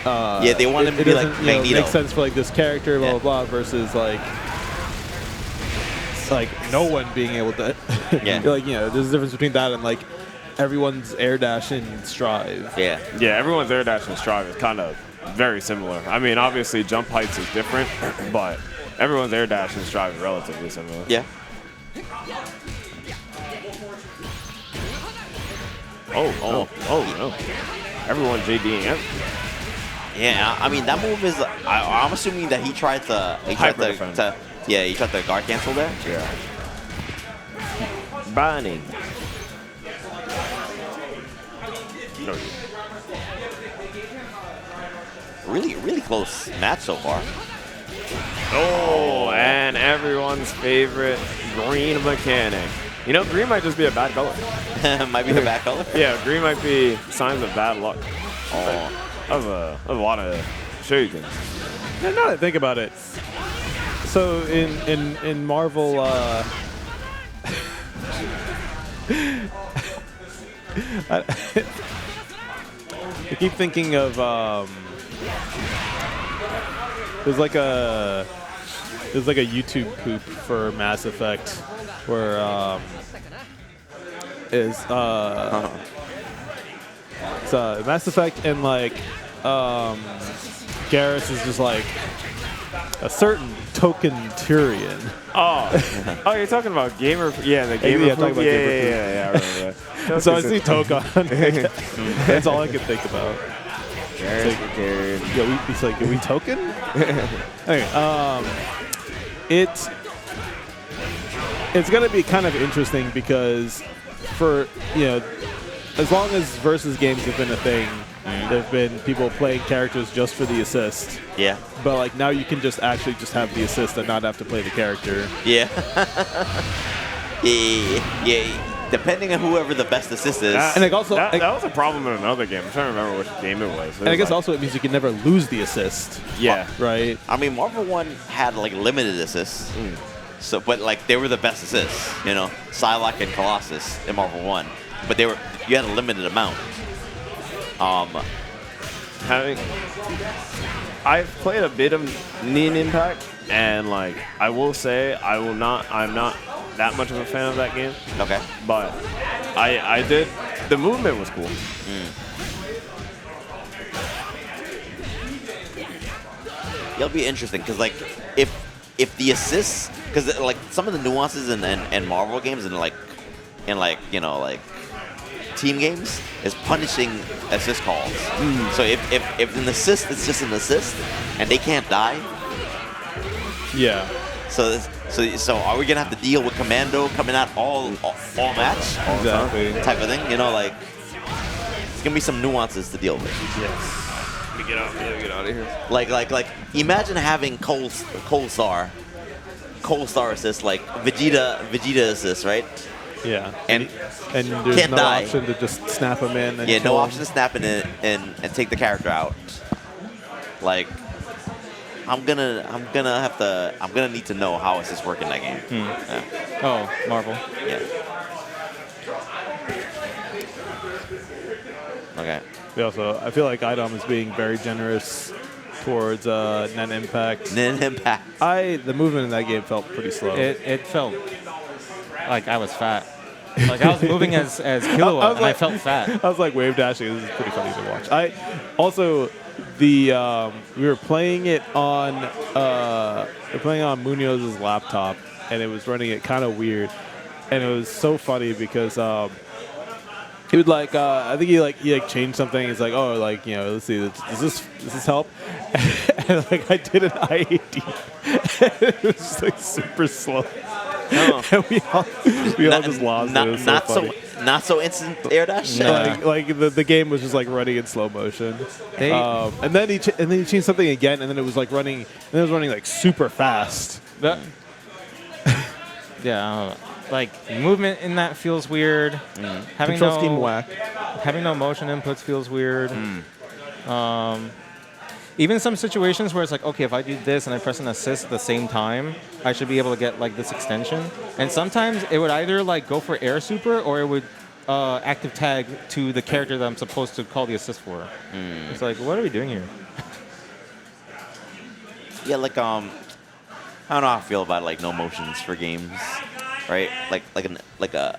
Yeah, they want him to be like doesn't, Magneto. make sense for like this character, blah Yeah. blah blah, versus like no one being able to. Yeah. Like there's a difference between that and like everyone's air dash and strive. Yeah. Yeah, everyone's air dash and strive is kind of very similar. I mean, obviously jump heights is different, but everyone's air dash and strive is relatively similar. Yeah. Oh no. Everyone JDing it. Yeah, I mean that move is. I'm assuming that he tried to. He tried Hyper defend. he tried to guard cancel there. Yeah. Burning. No. Really close match so far. Oh, and everyone's favorite green mechanic. You know, green might just be a bad color. Might be the back color. Yeah, green might be signs of bad luck. Oh. Of a lot of shurikens. And now that I think about it, so in Marvel, I keep thinking of there's like a YouTube poop for Mass Effect where it's Mass Effect and like Garrus is just like a certain token Tyrion. Oh, you're talking about gamer? Yeah, the gamer. Yeah, talking about gamer food. Yeah, I remember that. So I see Tokon. That's all I can think about. He's like, are we token? Anyway, it's gonna be kind of interesting because for as long as versus games have been a thing, there've been people playing characters just for the assist. Yeah. But like now you can just actually just have the assist and not have to play the character. Yeah. yeah. Depending on whoever the best assist is. And like also that was a problem in another game. I'm trying to remember which game it was. And I guess also it means you can never lose the assist. Yeah. Right? I mean, Marvel 1 had like limited assists. So, but like they were the best assists, Psylocke and Colossus in Marvel 1. But you had a limited amount. I've played a bit of Nin Impact, and like I will say, I'm not that much of a fan of that game. Okay. But I did. The movement was cool. It'll be interesting because like if the assists, because like some of the nuances in Marvel games and like team games is punishing assist calls. So if an assist is just an assist and they can't die. Yeah. So are we gonna have to deal with Commando coming out all match? Exactly. Type of thing, like it's gonna be some nuances to deal with. Yes. Let me get out of here. Like imagine having Cold Star assist, like Vegeta assist, right? Yeah. And there's can't no die. option to just snap him in. And Yeah, kill no him. option to snap in and take the character out. Like I'm gonna need to know how assists work in that game. Yeah. Oh, Marvel. Yeah. Okay. I feel like iDom is being very generous towards Nen Impact. Nen Impact. The movement in that game felt pretty slow. It felt like I was fat. Like I was moving as Killua, and I felt fat. I was like wave dashing. This is pretty funny to watch. I also we were playing it on Munoz's laptop, and it was running it kind of weird, and it was so funny because he would like I think he changed something. He's like, oh, like let's see, does this help? And like I did an IAD, it was just like super slow. Oh. And we all just lost it. It was Not so instant air dash. Yeah. Like the game was just like running in slow motion. And then he changed something again, and then it was like running. And then it was running like super fast. Yeah, I don't know. Like movement in that feels weird. Having Control scheme whack. Having no motion inputs feels weird. Even some situations where it's like, okay, if I do this and I press an assist at the same time, I should be able to get like this extension. And sometimes it would either like go for air super or it would active tag to the character that I'm supposed to call the assist for. It's like, what are we doing here? Yeah, like I don't know how I feel about like no motions for games, right? Like a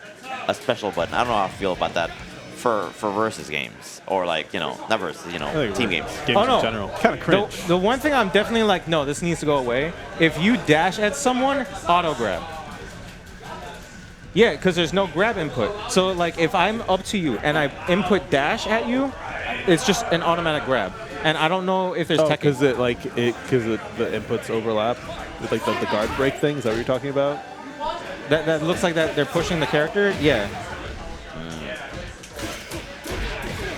special button. I don't know how I feel about that for versus games or like not versus team games. Games Oh, no. in general. Kind of cringe. The one thing I'm definitely like, no, this needs to go away. If you dash at someone, auto grab. Yeah, because there's no grab input. So like if I'm up to you and I input dash at you, it's just an automatic grab. And I don't know if there's tech. Because the inputs overlap with like the guard break thing. Is that what you're talking about? That looks like that they're pushing the character. Yeah.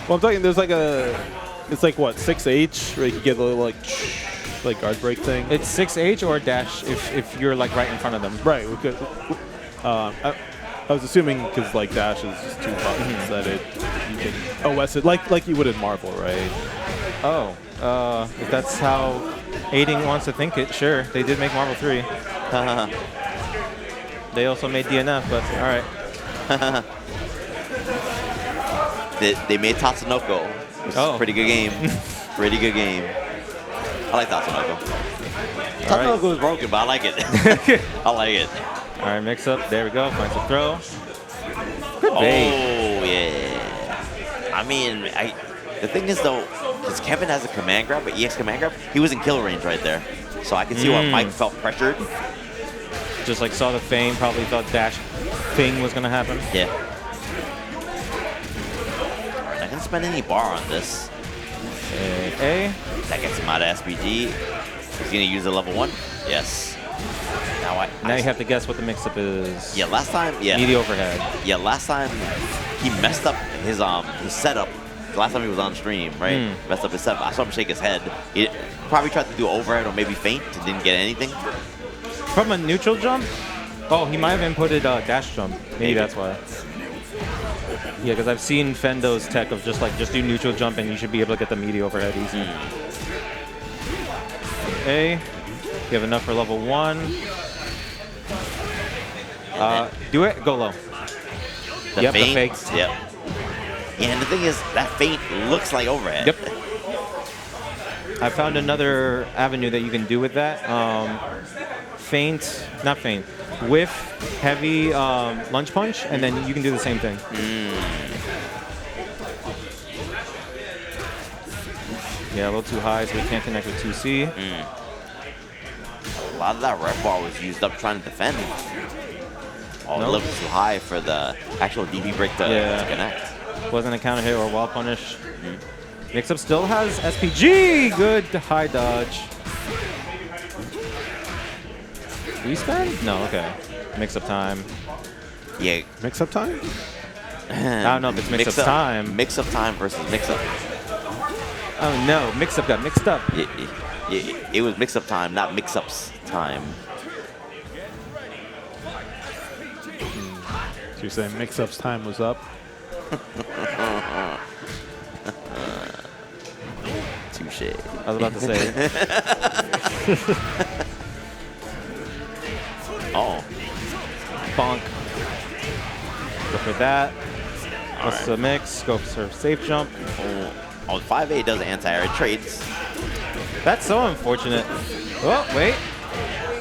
Well, I'm talking. There's like it's like what 6H where you can get a little like guard break thing. It's 6H or dash if you're like right in front of them. Right. We could, I was assuming because like dash is just 2 buttons that you can OS it like you would in Marvel, right? Oh, if that's how Aiding wants to think it, sure. They did make Marvel 3. They also made DNF, but all right. They made Tatsunoko, which is a pretty good game. Pretty good game. I like Tatsunoko. Tatsunoko is broken, but I like it. I like it. All right, mix up. There we go. Finds a throw. Good bait. Oh, yeah. I mean, the thing is, though, because Kevin has a command grab, but EX command grab, he was in kill range right there. So I can see why Mike felt pressured. Just like saw the feign, probably thought dash thing was going to happen. Yeah. All right, not going to spend any bar on this. A. That gets him out of SPG. He's going to use the level 1. Yes. Now you have to guess what the mix-up is. Yeah, last time, yeah. Meaty overhead. Yeah, last time he messed up his setup. The last time he was on stream, right? Messed up his setup. I saw him shake his head. He probably tried to do overhead or maybe feint and didn't get anything. From a neutral jump? Oh, he might have inputted dash jump. Maybe that's why. Yeah, because I've seen Fendo's tech of just do neutral jump and you should be able to get the meaty overhead easy. A. You have enough for level 1. Do it. Go low. The feint. The fakes. Yep. Yeah, and the thing is, that feint looks like overhead. Yep. I found another avenue that you can do with that. Not feint. Whiff, heavy lunge punch, and then you can do the same thing. Yeah, a little too high, so we can't connect with 2C. A lot of that red bar was used up trying to defend. A little too high for the actual DP break to connect. Wasn't a counter hit or wall punish. Mixup still has SPG. Good high dodge. Respin? No, okay. Mix-up time. Yeah. Mix-up time? I don't know if it's mix-up time. Mix-up time versus mix-up. Oh no, mix-up got mixed up. Yeah, it was mix-up time, not mix-ups time. So you're saying mix-up's time was up? Touche. I was about to say. Oh. Bonk. Go for that. What's the mix? Go for safe jump. Oh, 5A does anti-air trades. That's so unfortunate. Oh, wait.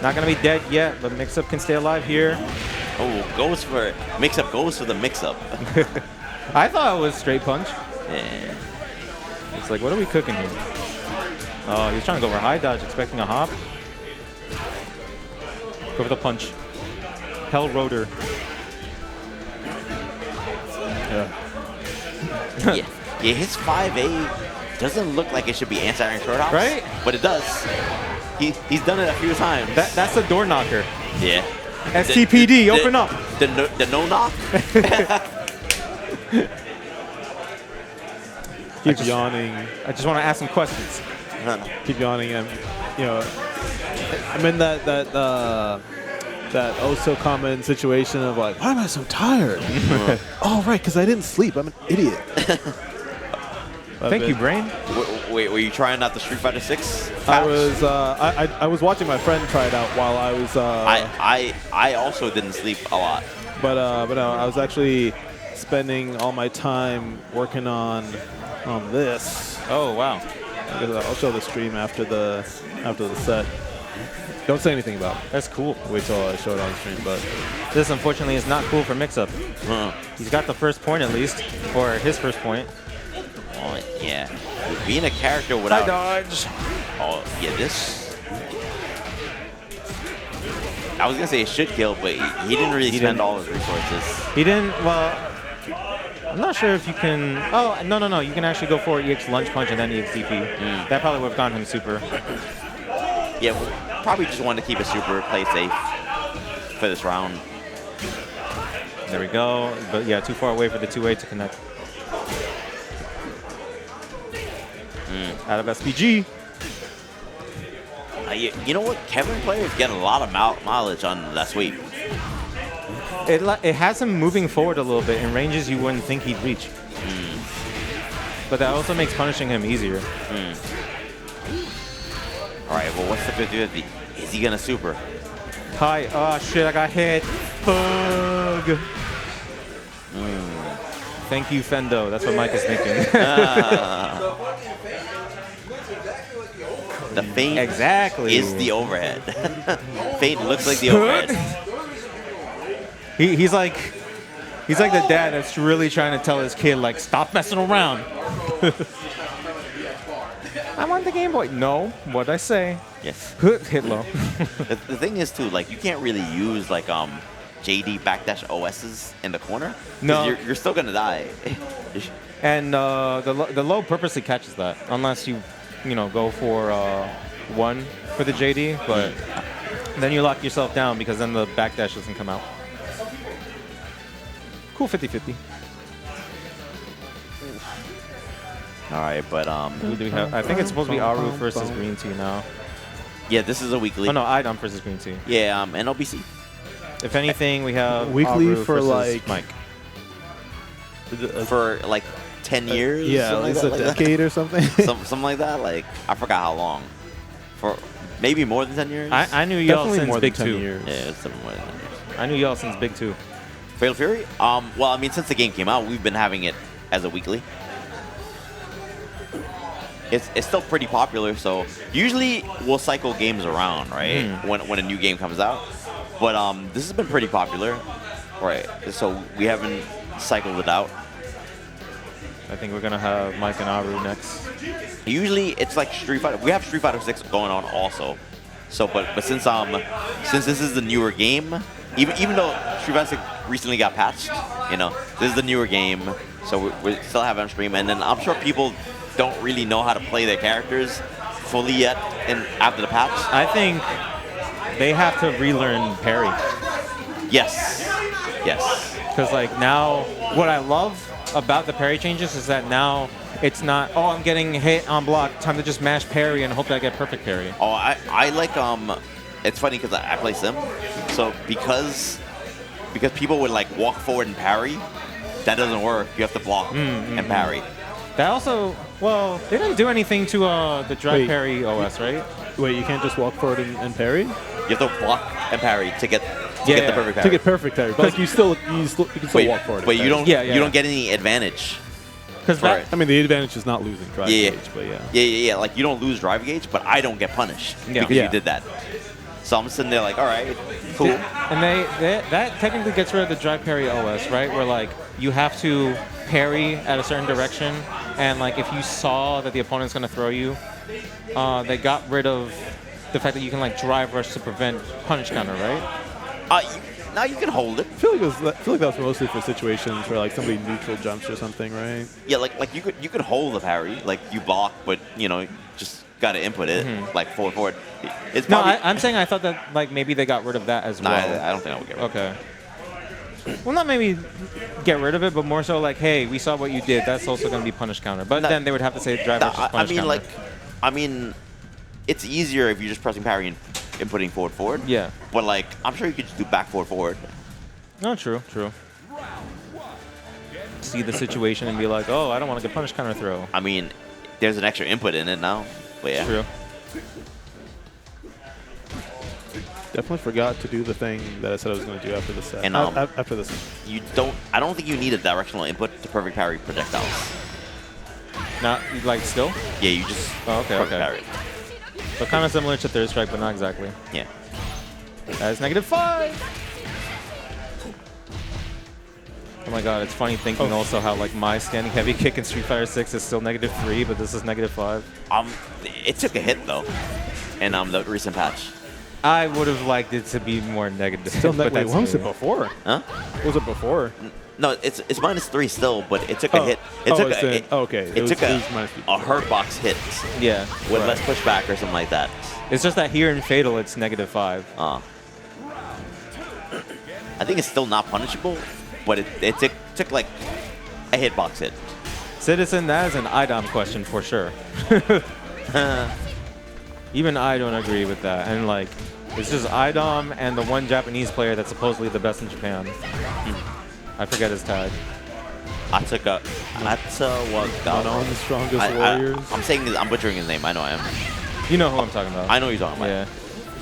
Not going to be dead yet, but Mixup can stay alive here. Oh, Mixup goes for the mix-up. I thought it was straight punch. Yeah. It's like, what are we cooking here? Oh, he's trying to go for high dodge, expecting a hop. Go for the punch. Hell rotor. Yeah, his 5A doesn't look like it should be anti-air short hops. Right? But it does. He's done it a few times. That's a door knocker. Yeah. STPD, open up. The no knock. Keep yawning. I just want to ask some questions. Keep yawning, and I'm in that oh so common situation of like, why am I so tired? Oh right, because I didn't sleep. I'm an idiot. Thank you, Brain. Wait, were you trying out the Street Fighter 6? I was watching my friend try it out while I was. I also didn't sleep a lot. But no, I was actually spending all my time working on this. Oh, wow. I'll show the stream after the set. Don't say anything about it. That's cool. Wait till I show it on the stream. But this, unfortunately, is not cool for Mixup. He's got the first point, at least, or his first point. Oh, yeah. Being a character without... dodge. Oh, yeah, this... I was going to say it should kill, but he didn't really spend all his resources. He didn't... Well, I'm not sure if you can... Oh, no. You can actually go for EX Lunge Punch and then EX DP. That probably would have gotten him super. Yeah, well, probably just wanted to keep a super, play safe for this round. There we go. But yeah, too far away for the 2A to connect. Out of SPG. You know what? Kevin player is getting a lot of mileage on that sweep. It has him moving forward a little bit in ranges you wouldn't think he'd reach. But that also makes punishing him easier. All right, well, what's the 50-50? Is he going to super? Hi. Oh, shit, I got hit. Bug. Thank you, Fendo. That's what Mike is thinking. The feint exactly is the overhead. Feint looks like the overhead. He's like the dad that's really trying to tell his kid, like, stop messing around. I want the Game Boy. No, what'd I say? Yes. Hit low. The thing is, too, like, you can't really use, like, JD backdash OSs in the corner. No. You're still going to die. And the low purposely catches that, unless you go for 1 for the JD, but then you lock yourself down because then the backdash doesn't come out. Cool 50-50. All right, but Who do we have? I think it's supposed to be Aroo versus Green Tea now. yeah, this is a weekly. Oh no, iDom versus Green Tea. Yeah, NLBC. If anything, we have weekly Aroo for versus like Mike. For like 10 years. Yeah, like it's a decade or something. Something like that. Like, I forgot how long. For maybe more than 10 years. I knew y'all Definitely since more Big than 10 2. years. Yeah, it's more than 10 years. I knew y'all since Big 2. Fatal Fury? Well, I mean, since the game came out, we've been having it as a weekly. It's still pretty popular, so usually we'll cycle games around, right? When a new game comes out. But this has been pretty popular, right? So we haven't cycled it out. I think we're gonna have Mike and Aroo next. Usually it's like Street Fighter. We have Street Fighter 6 going on also. So, but since this is the newer game, even though Street Fighter 6 recently got patched, this is the newer game, so we still have it on stream. And then I'm sure people don't really know how to play their characters fully yet after the patch. I think they have to relearn parry. Yes. Because like now, what I love about the parry changes is that now it's not, oh, I'm getting hit on block, time to just mash parry and hope that I get perfect parry. Oh, I like, it's funny because I play Sim, so because people would like walk forward and parry, that doesn't work. You have to block and parry. That also, well, they didn't do anything to the drive parry OS, right? Wait, you can't just walk forward and parry? You have to block and parry to get the perfect parry. To get perfect parry, but like you can still walk forward. But you don't you don't get any advantage. Because I mean, the advantage is not losing drive gauge, but yeah. Yeah. Like you don't lose drive gauge, but I don't get punished because you did that. So I'm sitting there like, all right, cool. And that technically gets rid of the drive parry OS, right? Where like you have to parry at a certain direction, and like if you saw that the opponent's gonna throw you, they got rid of the fact that you can like drive rush to prevent punish counter, right? Now you can hold it. I feel like that was mostly for situations where like somebody neutral jumps or something, right? Yeah, like you could hold the parry, like you block, but just gotta input it like forward. It's no, probably, I'm saying I thought that like maybe they got rid of that as well. I don't think I would get rid of it. Okay. Well, not maybe get rid of it, but more so like, hey, we saw what you did. That's also going to be punish counter. But then they would have to say drive versus punish counter. I mean, it's easier if you're just pressing parry and inputting forward. Yeah. But like, I'm sure you could just do back forward. No, true. see the situation and be like, oh, I don't want to get punish counter throw. I mean, there's an extra input in it now. But yeah. True. Definitely forgot to do the thing that I said I was going to do after the set. And, after this. I don't think you need a directional input to perfect parry projectiles. Not like still? Yeah, you just okay, perfect parry. So kind of similar to third strike, but not exactly. Yeah. That is -5. Oh my god, it's funny thinking also how like my standing heavy kick in Street Fighter 6 is still -3, but this is -5. It took a hit though, in the recent patch. I would have liked it to be more negative. Still but negative. What was it before? Huh? What was it before? No, it's -3 still, but it took a hit. It took okay. It took a -3. hurt box hit Yeah. with less pushback or something like that. It's just that here in Fatal, it's -5. I think it's still not punishable, but it took like a hitbox hit. Citizen, that is an iDom question for sure. Even I don't agree with that. And like, it's just iDom and the one Japanese player that's supposedly the best in Japan. I forget his tag. Atsuka. One on the strongest warriors. I'm butchering his name. I know I am. You know who I'm talking about. I know who you're talking about. Yeah.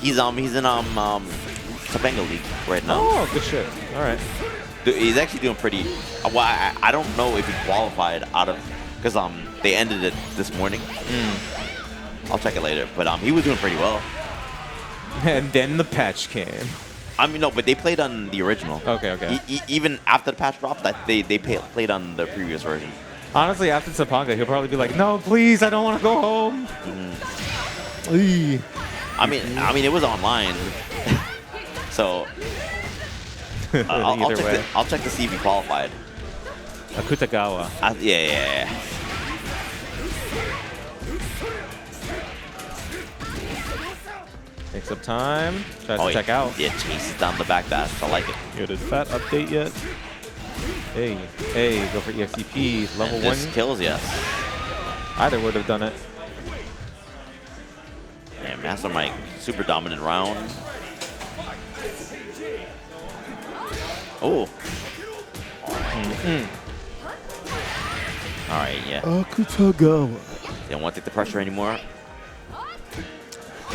He's in Topanga League right now. Oh, good shit. All right. Dude, he's actually doing pretty. Well, I don't know if he qualified out of because they ended it this morning. I'll check it later, but he was doing pretty well. And then the patch came. I mean, no, but they played on the original. Okay. Even after the patch dropped, they played on the previous version. Honestly, after Topanga, he'll probably be like, "No, please, I don't want to go home." I mean, it was online, so I'll check to see if he qualified. Akutagawa. Yeah. Takes up time. Tries to check out. Yeah, chases down the back dash. I like it. Yo, did Fat update yet? Hey, go for EXCP. Level 1. This kills, yes. Either would have done it. Yeah, Mastermike, super dominant round. Oh. All right, yeah. Akutagawa. They don't want to take the pressure anymore.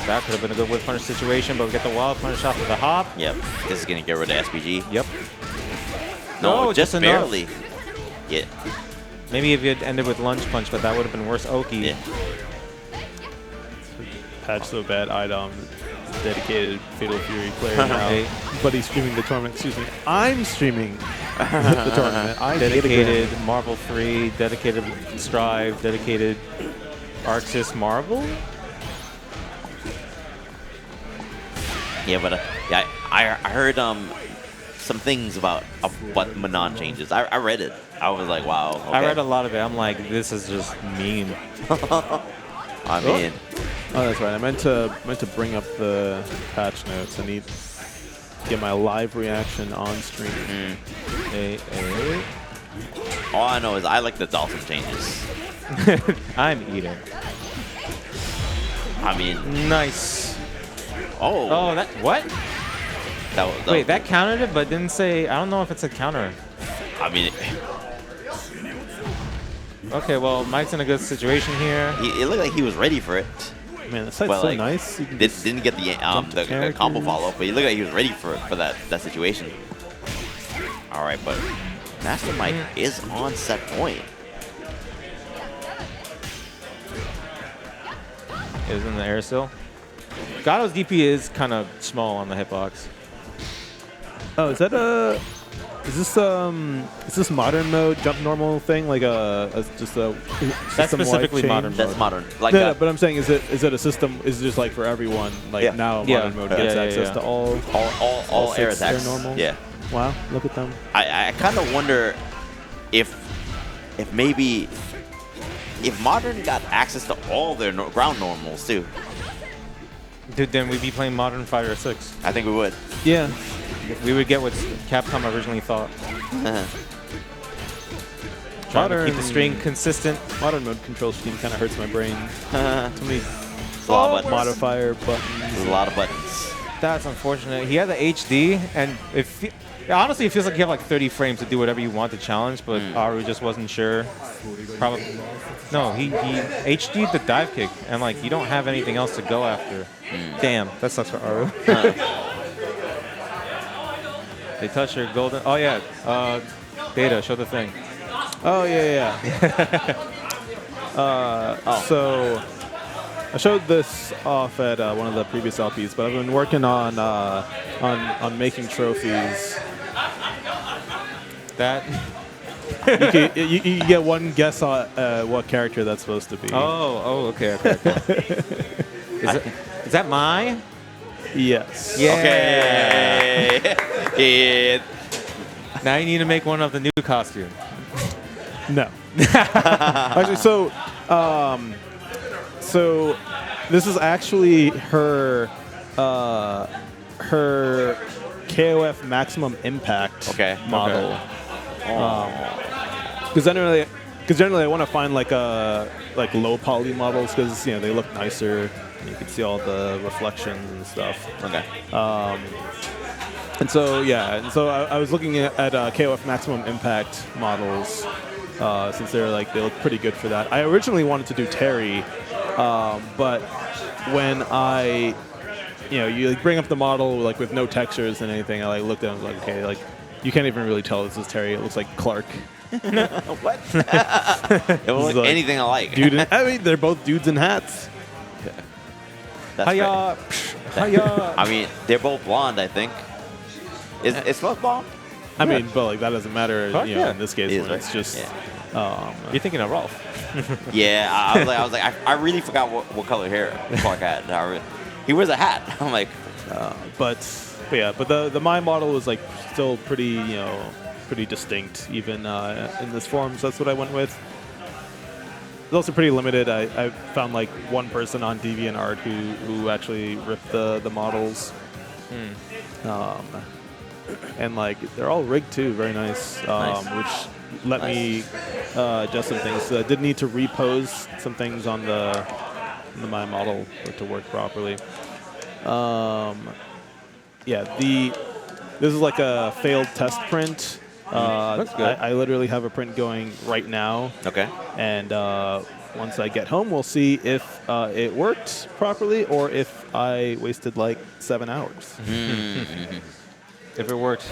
That could have been a good whip punish situation, but we get the wild punish off of the hop. Yep. This is going to get rid of SPG. Yep. No, just enough. barely. Yeah. Maybe if you had ended with lunge punch, but that would have been worse. Oki. Yeah. Patch so bad, iDom, dedicated Fatal Fury player now. But he's streaming the tournament. Excuse me. I'm streaming the tournament. I dedicated Marvel 3, dedicated Strive, dedicated Arxis Marvel. Yeah, but I heard some things about what Manon changes. I read it. I was like, wow. Okay. I read a lot of it. I'm like, this is just mean. I mean, oh, that's right. I meant to bring up the patch notes. I need to get my live reaction on stream. All I know is I like the Dalton changes. I'm eating. I mean, nice. Oh, that what? Wait, that countered it, but didn't say. I don't know if it's a counter. I mean, okay, well, Mike's in a good situation here. It looked like he was ready for it. Man, the site's so nice. Didn't get the combo follow, but he looked like he was ready for that situation. All right, but Mastermike is on set point. It was in the air still. Gatto's DP is kind of small on the hitbox. Oh, is that is this modern mode jump normal thing like just a that's specifically modern mode. That's modern. Like no, but I'm saying is it a system? Is it just like for everyone? Like now modern mode gets access to all air attacks. Normal? Yeah. Wow, look at them. I kind of wonder if maybe if modern got access to all their ground normals too. Dude, then we'd be playing Modern Fighter 6. I think we would. Yeah. We would get what Capcom originally thought. Trying to keep the string consistent. Modern mode control scheme kind of hurts my brain. Too many modifier buttons. There's a lot of buttons. That's unfortunate. He had the HD, and Yeah, honestly, it feels like you have like 30 frames to do whatever you want to challenge, but Aroo just wasn't sure. Probably. No, he HD'd the dive kick, and like you don't have anything else to go after. Damn, that sucks for Aroo. They touch your golden. Oh yeah, Data, show the thing. Oh yeah. So I showed this off at one of the previous LPs, but I've been working on making trophies. That. You get one guess on what character that's supposed to be. Okay. Is that mine? Yes. Yeah. Okay. Now you need to make one of the new costume. No. Actually, so this is actually her KOF maximum impact model. Because generally I want to find like low poly models because they look nicer. You can see all the reflections and stuff. Okay. And so I was looking at KOF maximum impact models since they look pretty good for that. I originally wanted to do Terry, but when I you bring up the model with no textures and anything, I looked at it and was like, okay, you can't even really tell this is Terry. It looks like Clark. What? It won't look anything alike. I mean, they're both dudes in hats. Hiya. I mean, they're both blonde, I think. Is Sluck blonde? I mean, but that doesn't matter, in this case, when right? it's just... You're thinking of Rolf. Yeah, I was like, I really forgot what color hair Clark had. He wears a hat. I'm like... But the my model was still pretty, pretty distinct, even in this form, so that's what I went with. It's also pretty limited. I found one person on DeviantArt who actually ripped the models. And they're all rigged too, very nice. Which let me adjust some things. I did need to repose some things on the my model for it to work properly. This is a failed test print. Looks good. I literally have a print going right now. Okay. And once I get home, we'll see if it worked properly or if I wasted 7 hours. If it worked,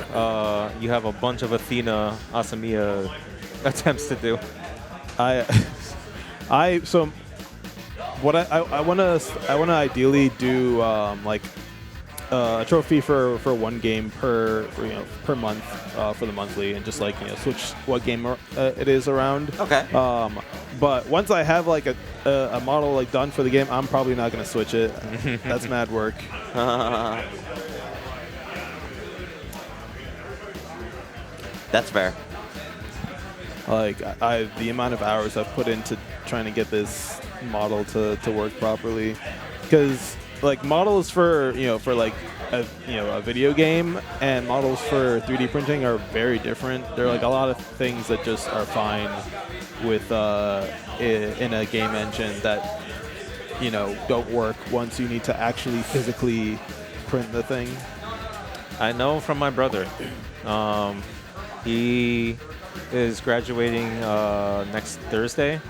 you have a bunch of Athena Asamiya attempts to do. I want to ideally do a trophy for one game per month for the monthly, and just switch what game it is around. Okay. But once I have a model done for the game, I'm probably not going to switch it. That's mad work. That's fair. The amount of hours I've put into trying to get this model to work properly, because models for a video game and models for 3D printing are very different. There are a lot of things that just are fine with in a game engine that don't work once you need to actually physically print the thing. I know from my brother. He is graduating next Thursday,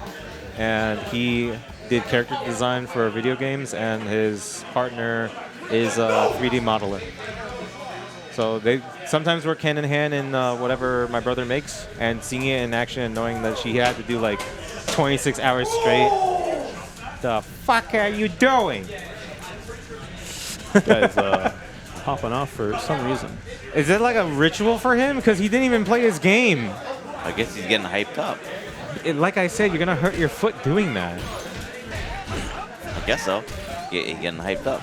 and he did character design for video games, and his partner is a 3D modeler. So they sometimes work hand in hand in whatever my brother makes, and seeing it in action and knowing that she had to do 26 hours straight. The fuck are you doing? Guy's popping off for some reason. Is it a ritual for him? Because he didn't even play his game. I guess he's getting hyped up. Like I said, you're going to hurt your foot doing that. I guess so. He's getting hyped up.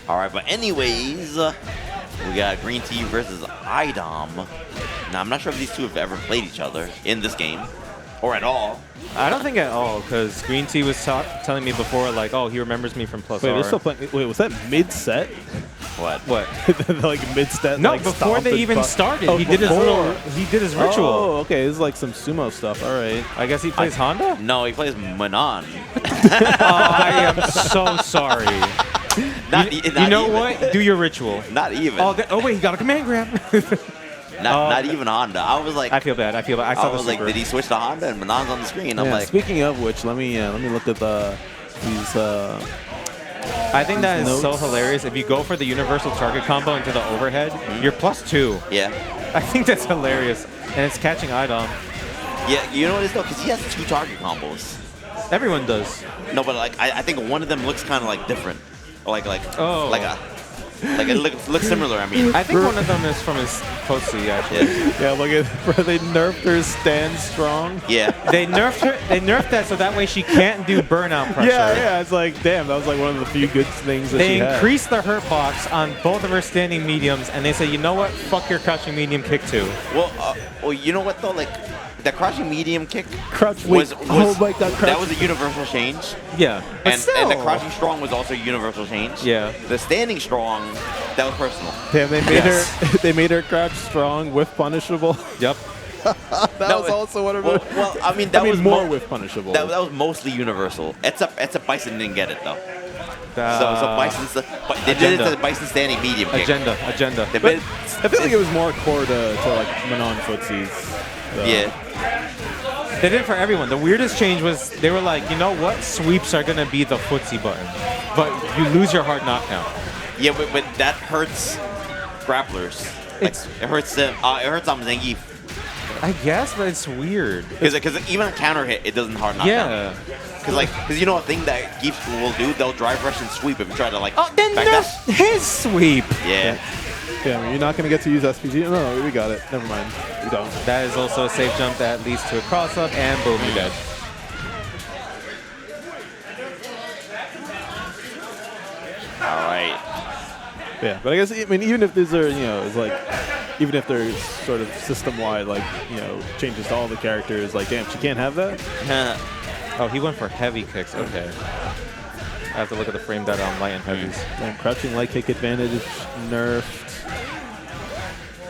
All right, but anyways, we got Green Tea versus iDom. Now, I'm not sure if these two have ever played each other in this game, or at all. I don't think at all, because Green Tea was telling me before, oh, he remembers me from Plus Wait, R. they're still playing. Wait, was that mid-set? What? Mid-set? No, before they even started. He did his ritual. Oh, okay. This is some sumo stuff. All right. I guess he plays Honda? No, he plays Manon. Oh, I am so sorry. You know what? Do your ritual. Not even. Oh wait, he got a command grab. Not even Honda. I was like, I feel bad. I saw I was the like, super. did he switch to Honda? And Manon's on the screen. I'm like, speaking of which, let me look at these. I think that is so notes. hilarious. If you go for the universal target combo into the overhead, you're +2. yeah. I think that's hilarious. And it's catching iDom. Yeah, you know what it is though? Because he has 2 target combos. Everyone does. No, but like I think one of them looks kind of like different. Like Oh. like it looks similar. I mean, I think one of them is from his Footsie, actually. Yeah, look at where they nerfed her stand strong. yeah. They nerfed that so that way she can't do burnout pressure. Yeah, it's like, damn, that was like one of the few good things that They she had. increased the hurt box on both of her standing mediums, and they say, you know what? Fuck your crouching medium kick too. Well, you know what though? Like the crouching medium kick Crouch, was oh my god, crouch. that was a universal change. Yeah. But And still. the crouching strong was also a universal change. Yeah. The standing strong, that was personal. Damn, they made Yes. her. They made her crouch strong with punishable. Yep. That was also one of well, them. well, I mean, that was more with punishable. That was mostly universal. It's a Bison didn't get it though. So Bison's but they did it to the Bison standing medium kick. Agenda. They But made- I feel like it was more core to like Manon footsies. yeah. They did it for everyone. The weirdest change was they were like, you know what? Sweeps are going to be the footsie button. But you lose your hard knockdown. Yeah, but that hurts grapplers. Like, it hurts them. It hurts Zangief. I guess, but it's weird. Because even a counter hit, it doesn't hard knock Yeah. down. Because you know a thing that Geef will do? They'll drive rush and sweep if you try to like Oh, then back nerf that. his sweep. Yeah. Damn, you're not gonna get to use SPG. No, we got it. Never mind. We don't. That is also a safe jump that leads to a cross-up, and boom, you're dead. All right. Yeah, but I guess even if these are it's like even if there's sort of system-wide like changes to all the characters, like damn, she can't have that. Oh, he went for heavy kicks. Okay. I have to look at the frame data on light and heavies. Damn, crouching light kick advantage nerfed.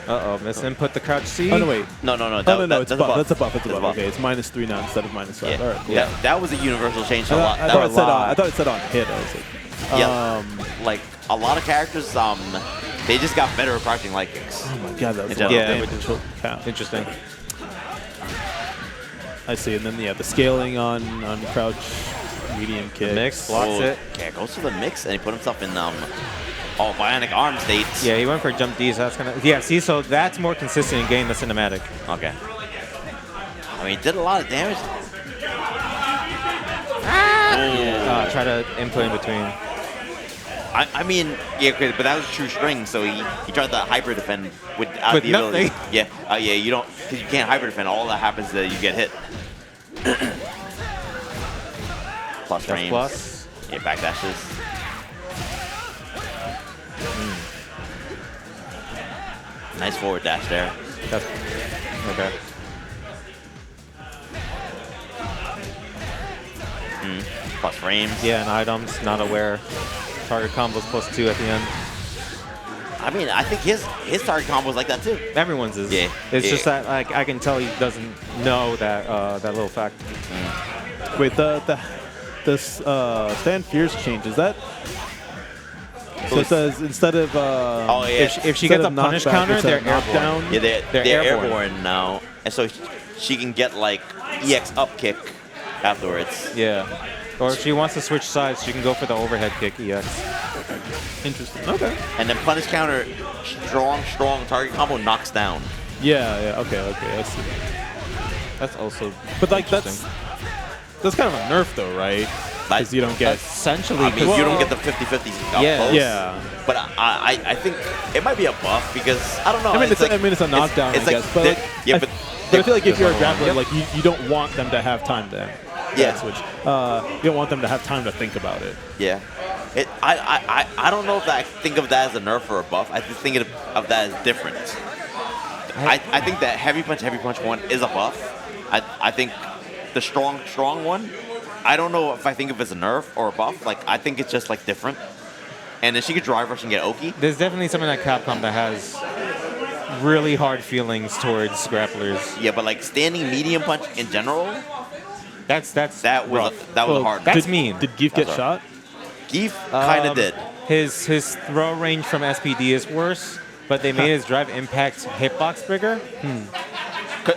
Uh-oh, misinput the crouch C. Oh no, wait. No. No, it's That's a buff. That's a buff. That's It's a buff. Okay, it's -3 now instead of -5. Yeah. All right, cool. That was a universal change. I thought it said on hit. I was like, Yeah. Like a lot of characters, they just got better at crouching light kicks. oh my god, that was Yeah, a lot of which damage. Yeah. Interesting. I see, and then the scaling on crouch medium kick. Mix, blocks it. Yeah, goes to the mix and he put himself in bionic arm states. Yeah, he went for jump Ds. That's gonna. Yeah, see, so that's more consistent in getting the cinematic. Okay. I mean, he did a lot of damage. Try to input in between. I mean, yeah, but that was a true string, so he tried to hyper defend without With the ability. nothing. Yeah, you don't, because you can't hyper defend. All that happens is that you get hit. Plus That's frames. plus. Yeah, backdashes. Nice forward dash there. That's okay. Plus frames. Yeah, and iDom's not aware. Target combos +2 at the end. I mean, I think his target combo is like that too. Everyone's is. Yeah. It's Yeah. just that like I can tell he doesn't know that that little fact. Wait, this stand fierce change, is that? So it says instead of Oh yeah. If she instead gets a of punish knockback, counter, it's a they're knockdown. airborne. Yeah, They're they're airborne. airborne now, and so she can get like EX up kick afterwards. Yeah. Or if she wants to switch sides, she can go for the overhead kick EX. Interesting. Okay. And then punish counter, strong target combo knocks down. Yeah. Okay. I see. That's also. But like interesting. that's kind of a nerf though, right? Because you don't get. Essentially. I mean, you don't Well- get the 50-50 up Yeah. close. Yeah. But I think it might be a buff because I don't know. I mean, it's like, a knockdown, it's I like guess. But they're- like, yeah, but I feel like if you're a There's another grappler, one. like you don't want them to have time to Yeah. switch. You don't want them to have time to think about it. yeah. I don't know if I think of that as a nerf or a buff. I just think of that as different. I think that heavy punch one is a buff. I think the strong one, I don't know if I think of it as a nerf or a buff. Like I think it's just like different. And then she could drive rush and get Oki. There's definitely something at Capcom that has really hard feelings towards grapplers. Yeah, but like standing medium punch in general, That's that was rough. a hard. That's did, mean. Did Geef get That's shot? Geef kind of did. his throw range from SPD is worse, but they made his drive impact hitbox bigger.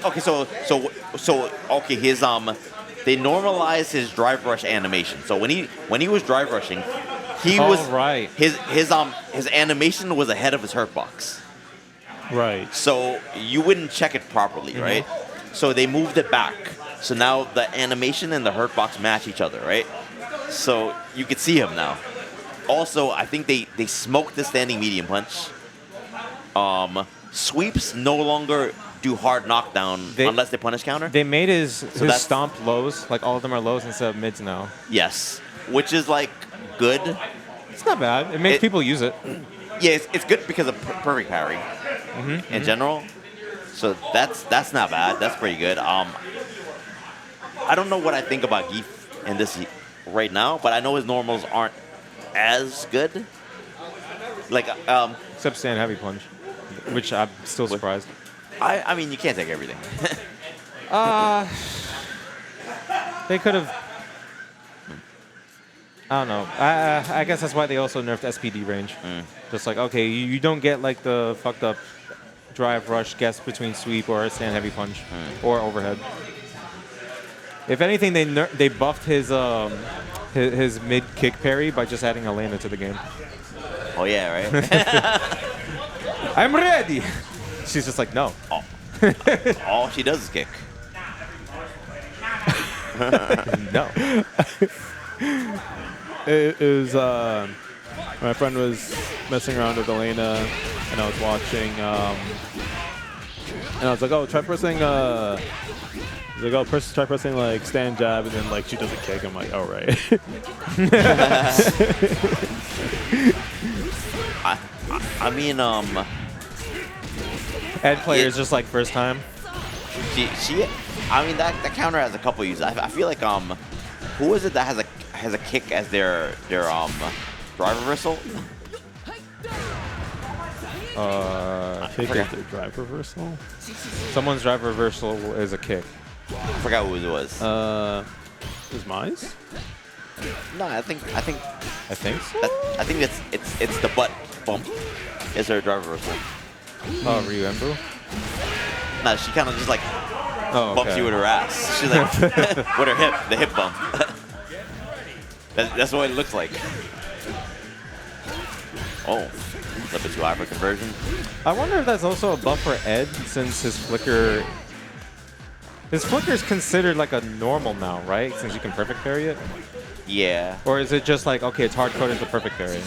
Okay, so okay, his they normalized his drive rush animation. So when he was drive rushing, right. His animation was ahead of his hurt box. Right. So you wouldn't check it properly, right? So they moved it back. So now the animation and the hurt box match each other, right? So you could see him now. Also, I think they smoked the standing medium punch. Sweeps no longer do hard knockdown unless they punish counter. They made his stomp lows, like all of them are lows instead of mids now. Yes, which is like good. It's not bad. It makes people use it. Yeah, it's good because of perfect parry in general. So that's not bad. That's pretty good. I don't know what I think about Geef in this right now, but I know his normals aren't as good. Like except stand heavy punch, which I'm still surprised. I mean, you can't take everything. They could have. I don't know. I guess that's why they also nerfed SPD range. Just like, okay, you don't get like the fucked up drive rush guess between sweep or stand heavy punch or overhead. If anything, they buffed his mid kick parry by just adding Elena to the game. Oh yeah, right. I'm ready. She's just like, no. All she does is kick. No. It was my friend was messing around with Elena, and I was watching, and I was like, oh, try pressing. He's like, oh, try pressing like stand jab, and then like she does a kick. I'm like, oh right. I mean, Ed player is just like first time. I mean that counter has a couple uses. I feel like who is it that has a kick as their drive reversal? Kick is their drive reversal. Someone's drive reversal is a kick. I forgot who it was. Is Mize? No, I think so. I think it's the butt bump. Is her drive reversal? Oh, Ryu Embu? No, she kind of just like bumps you with her ass. She's like with her hip, the hip bump. That's what it looks like. Oh, a little bit too high for conversion. I wonder if that's also a buff for Ed, since his flicker is considered like a normal now, right? Since you can perfect parry it. Yeah. Or is it just like, okay, it's hard coded to perfect parry?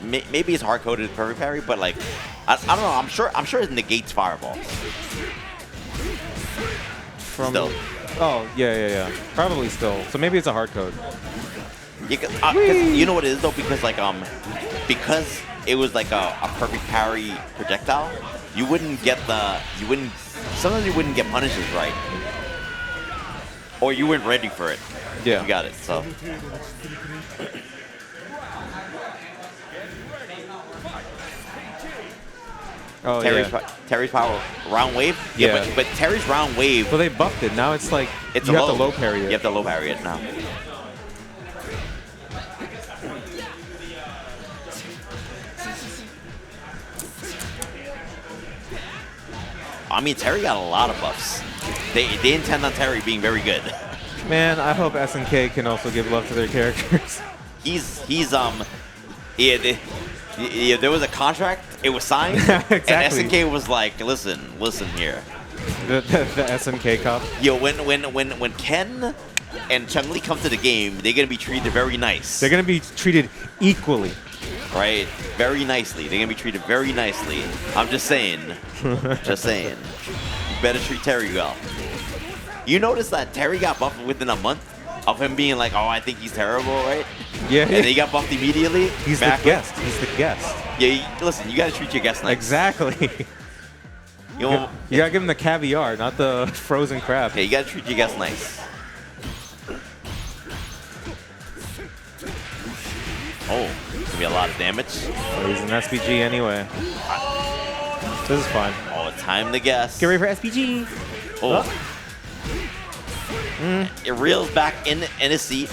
Maybe it's hard coded to perfect parry, but like I don't know. I'm sure it negates fireball. Still. Oh yeah. Probably still. So maybe it's a hard code. Yeah, you know what it is though, because like because it was like a perfect parry projectile, sometimes you wouldn't get punishes right, or you weren't ready for it. Yeah, you got it. So. Oh, Terry's power round wave. Yeah, but Terry's round wave. Well, they buffed it. Now it's like you have to low parry it. You have to low parry it now. I mean, Terry got a lot of buffs. They intend on Terry being very good. Man, I hope SNK can also give love to their characters. There was a contract. It was signed. Exactly. And SNK was like, listen here. The SNK cop. Yo, when Ken and Chun-Li come to the game, they're gonna be treated very nice. They're gonna be treated equally. Right, very nicely. They're gonna be treated very nicely. I'm just saying. Just saying. You better treat Terry well. You notice that Terry got buffed within a month of him being like, oh, I think he's terrible, right? Yeah. And he got buffed immediately. He's the guest. He's the guest. Yeah, listen, you gotta treat your guests nice. Exactly. You gotta give him the caviar, not the frozen crab. Yeah, you gotta treat your guests nice. Oh, it's gonna be a lot of damage. Oh, he's an SPG anyway. This is fine. Oh, time to guess. Get ready for SPG. Oh. It reels back in his seat.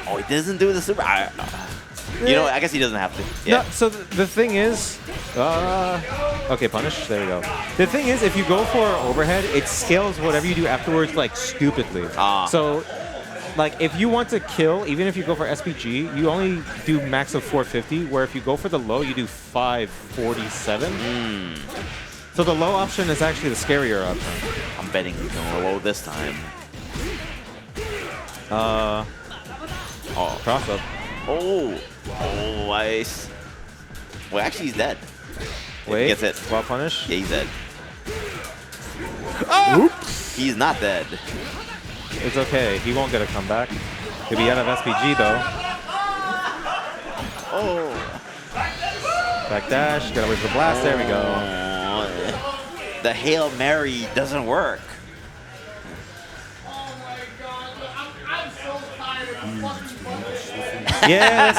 Oh, he doesn't do the super. You know, I guess he doesn't have to. Yeah. No, so the thing is, okay, punish. There we go. The thing is, if you go for overhead, it scales whatever you do afterwards like stupidly. So, like if you want to kill, even if you go for SPG, you only do max of 450. Where if you go for the low, you do 547. So the low option is actually the scarier option. I'm betting he's going low this time. Cross up. Oh, nice. Well, actually, he's dead. Wait, he gets it. While punish? Yeah, he's dead. Oops. He's not dead. It's okay. He won't get a comeback. He'll be out of SPG though. Oh. Back dash. Gotta wait for the blast. There we go. The Hail Mary doesn't work. Yeah,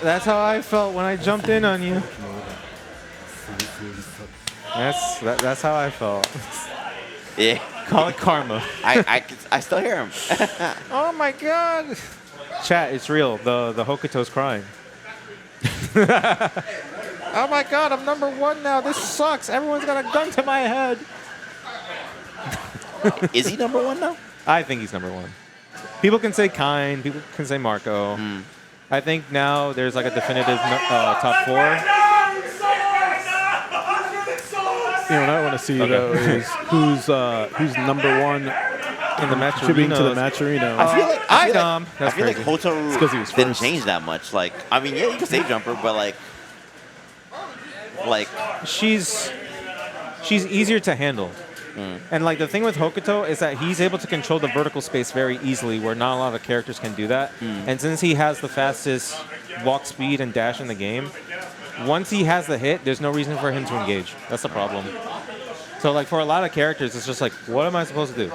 that's how I felt when I jumped in on you. That's how I felt. Yeah. Call it karma. I still hear him. Oh my god. Chat, it's real. The Hokuto's crying. Oh my god, I'm #1 now. This sucks. Everyone's got a gun to my head. Is he #1 now? I think he's #1. People can say Kind. People can say Marco. I think now there's like a definitive top 4. You know what I want to see though is who's #1 in the match contributing to the arenas. match arena. I iDom. feel like It's 'cause he was Hoto didn't first. change that much. Like, I mean, yeah, you can save jumper, but like she's easier to handle. And like the thing with Hokuto is that he's able to control the vertical space very easily, where not a lot of characters can do that. And since he has the fastest walk speed and dash in the game, once he has the hit, there's no reason for him to engage. That's the problem. So like for a lot of characters, it's just like, what am I supposed to do?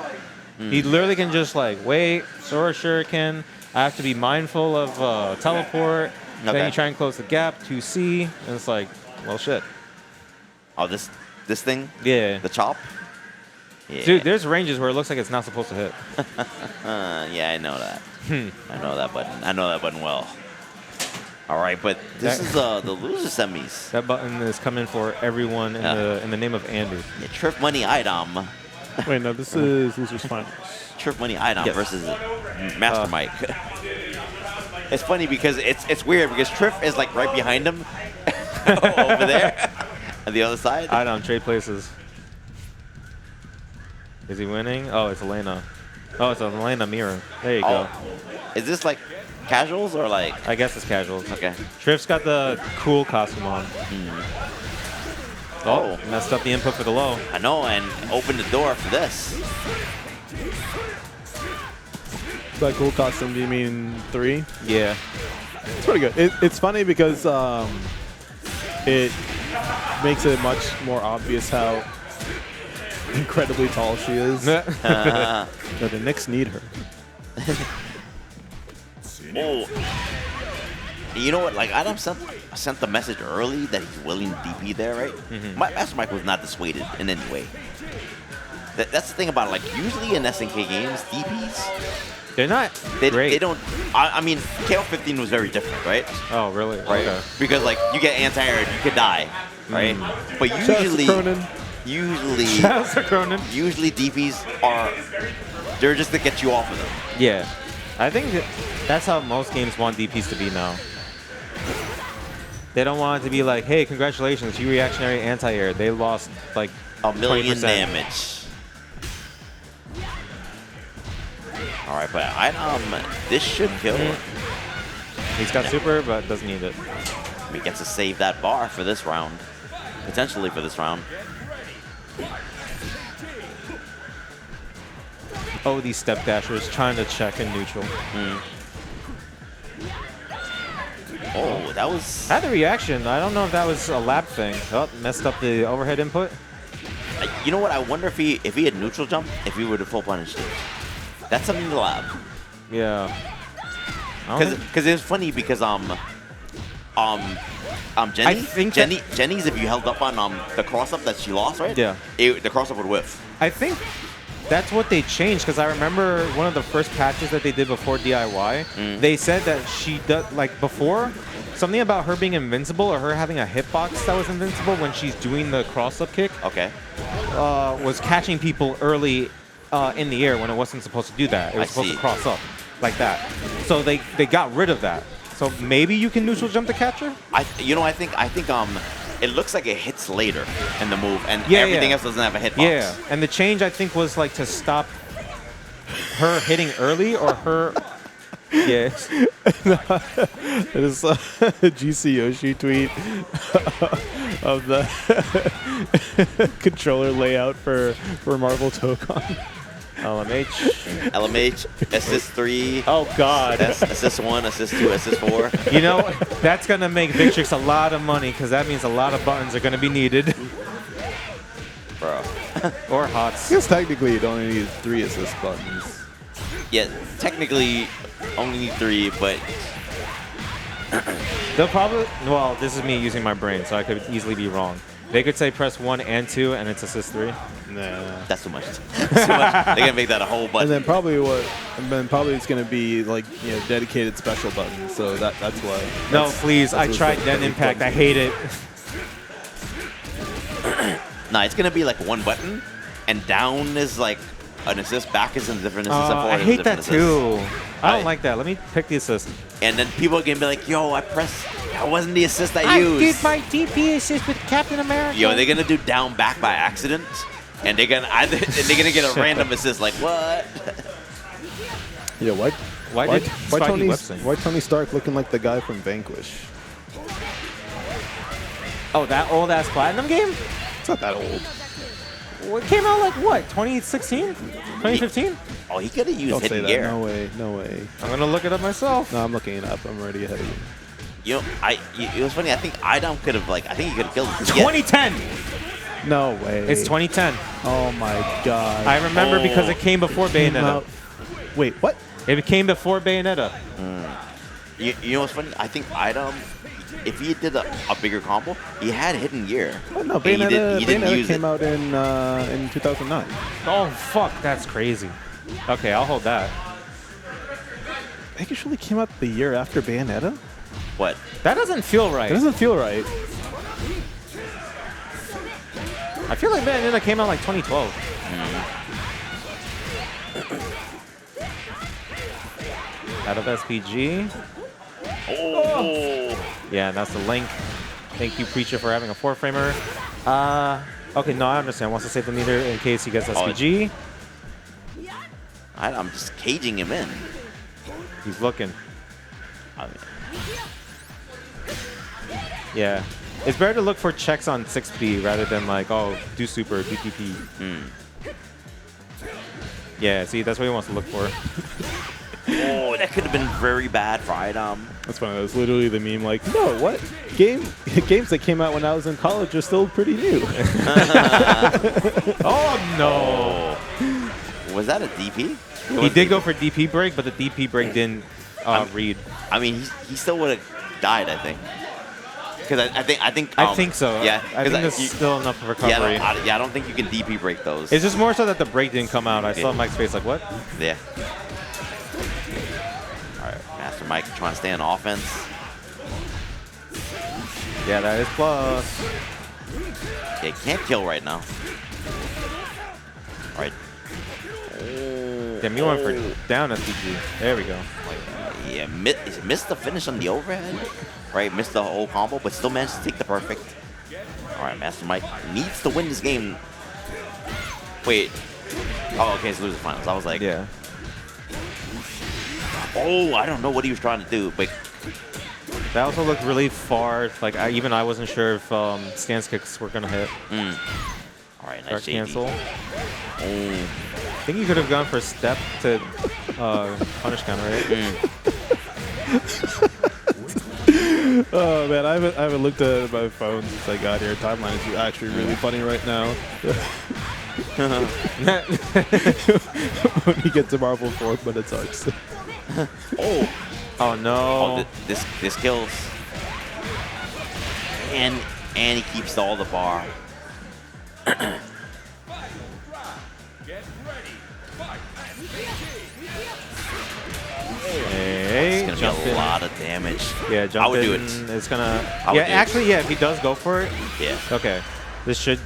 He literally can just like wait, throw a shuriken. I have to be mindful of teleport. Then you try and close the gap, 2C, and it's like, well, shit. Oh, this thing? Yeah. The chop? Yeah. Dude, there's ranges where it looks like it's not supposed to hit. Yeah, I know that. I know that button. I know that button well. All right, but this is the loser semis. That button is coming for everyone in the name of Andy. Yeah, Trip Money iDom. Wait, no, this is losers finals. Trip Money iDom versus MasterMike. It's funny because it's weird because Trip is like right behind him over there on the other side. iDom trade places. Is he winning? Oh, it's Elena. Oh, it's an Elena mirror. There you go. Is this like casuals or like? I guess it's casuals. Okay. Triff's got the cool costume on. Oh, messed up the input for the low. I know, and opened the door for this. By cool costume, do you mean 3? Yeah. It's pretty good. It's funny because it makes it much more obvious how incredibly tall she is. No, the Knicks need her. Oh. You know what? Like, Adam sent the message early that he's willing to DP there, right? MasterMike was not dissuaded in any way. That's the thing about it. Like, usually in SNK games, DPs, they're not they great. don't. I mean, KO15 was very different, right? Oh, really? Right. Okay. Because like you get anti-air, you could die, right? But usually DPs they're just to get you off of them. Yeah. I think that's how most games want DPs to be now. They don't want it to be like, hey, congratulations, you reactionary anti-air. They lost like 1,000,000 20%. damage. All right, but this should kill. He's got super, but doesn't need it. He gets to save that bar for this round, potentially for this round. Oh, these step dashers trying to check in neutral. Oh, that was. I had the reaction. I don't know if that was a lap thing. Oh, messed up the overhead input. You know what? I wonder if he had neutral jump, if he would have full punished it. That's something to lab. Yeah. Because it was funny because Jenny's if you held up on the cross up that she lost, right? Yeah. The cross up would whiff. I think that's what they changed, because I remember one of the first patches that they did before DIY, they said that she does, like before, something about her being invincible or her having a hitbox that was invincible when she's doing the cross-up kick Okay. was catching people early in the air when it wasn't supposed to do that. It was supposed to cross up like that. So they got rid of that. So maybe you can neutral jump to catch her? I think it looks like it hits later in the move, and everything else doesn't have a hitbox. Yeah, and the change I think was like to stop her hitting early or her. Yes. It is a GC Yoshi tweet of the controller layout for Marvel Tokon. LMH, assist 3. Oh God. Assist 1, assist 2, assist 4. You know, that's gonna make Victrix a lot of money because that means a lot of buttons are gonna be needed. Bro. Or HOTS. I guess technically you only need 3 assist buttons. Yeah, technically only need 3, but they'll probably. Well, this is me using my brain, so I could easily be wrong. They could say press 1 and 2, and it's assist 3. Nah, that's too much. That's too much. They're gonna make that a whole button. And then probably it's gonna be like dedicated special buttons. So that's why. No, please. I tried Den Impact. I hate it. Nah, it's gonna be like 1 button, and down is like an assist, back is a different assist, and forward I is a hate different that too. assist. I don't like that. Let me pick the assist. And then people are gonna be like, "Yo, that wasn't the assist I used." I did my DP assist with Captain America. Yo, they're gonna do down back by accident, and they're gonna get a random assist. Like what? Yeah, why Tony Stark looking like the guy from Vanquish? Oh, that old ass Platinum game? It's not that old. Well, it came out like what? 2016? 2015? Oh, he could have used Don't say hidden that. gear. No way. No way. I'm gonna look it up myself. No, I'm looking it up. I'm already ahead of you. You know, it was funny. I think iDom could have I think he could have killed him. 2010. No way. It's 2010. Oh my God. I remember because it came before Bayonetta. Wait, what? It came before Bayonetta. You know what's funny? I think iDom, if he did a bigger combo, he had hidden gear. Oh, no, Bayonetta came out in 2009. Oh fuck, that's crazy. Okay, I'll hold that. It actually came out the year after Bayonetta? What? That doesn't feel right. It doesn't feel right. I feel like Bayonetta came out like 2012. Out of SPG. Oh. Yeah, that's the link. Thank you, Preacher, for having a 4-framer. Okay, no, I understand. Wants to save the meter in case he gets SPG. I'm just caging him in. He's looking. Yeah. It's better to look for checks on 6B rather than like, oh, do super, do TP. Yeah, see, that's what he wants to look for. Oh, that could have been very bad for iDom. That's funny. That's literally the meme. Like, no, what games that came out when I was in college are still pretty new. Oh no! Was that a DP? He did go for DP break, but the DP break didn't read. I mean, he still would have died, I think. Because I think so. Yeah, I think there's still enough recovery. Yeah, I don't think you can DP break those. It's just more so that the break didn't come out. I saw Mike's face like, what? Yeah. All right, NYCMastermike trying to stay on offense. Yeah, that is plus. Yeah, can't kill right now. All right. Yeah, me went for down SPG. There we go. Yeah, missed the finish on the overhead. Right, missed the whole combo, but still managed to take the perfect. All right, NYCMastermike needs to win this game. Wait. Oh, okay, so lose the finals. I was like, yeah. Oh, I don't know what he was trying to do, but that also looked really far. Like even I wasn't sure if stance kicks were gonna hit. All right, nice cancel. Oh. I think you could have gone for step to punish counter, right? Oh man, I haven't looked at my phone since I got here. Timeline is actually really funny right now. When he gets to Marvel 4, but it sucks. Oh no! Oh, this kills, and he keeps all the bar. Hey, It's gonna be a lot of damage. Yeah, jump I would do in it. is gonna. I would Yeah, do it. actually, yeah. If he does go for it, Yeah. okay. This should.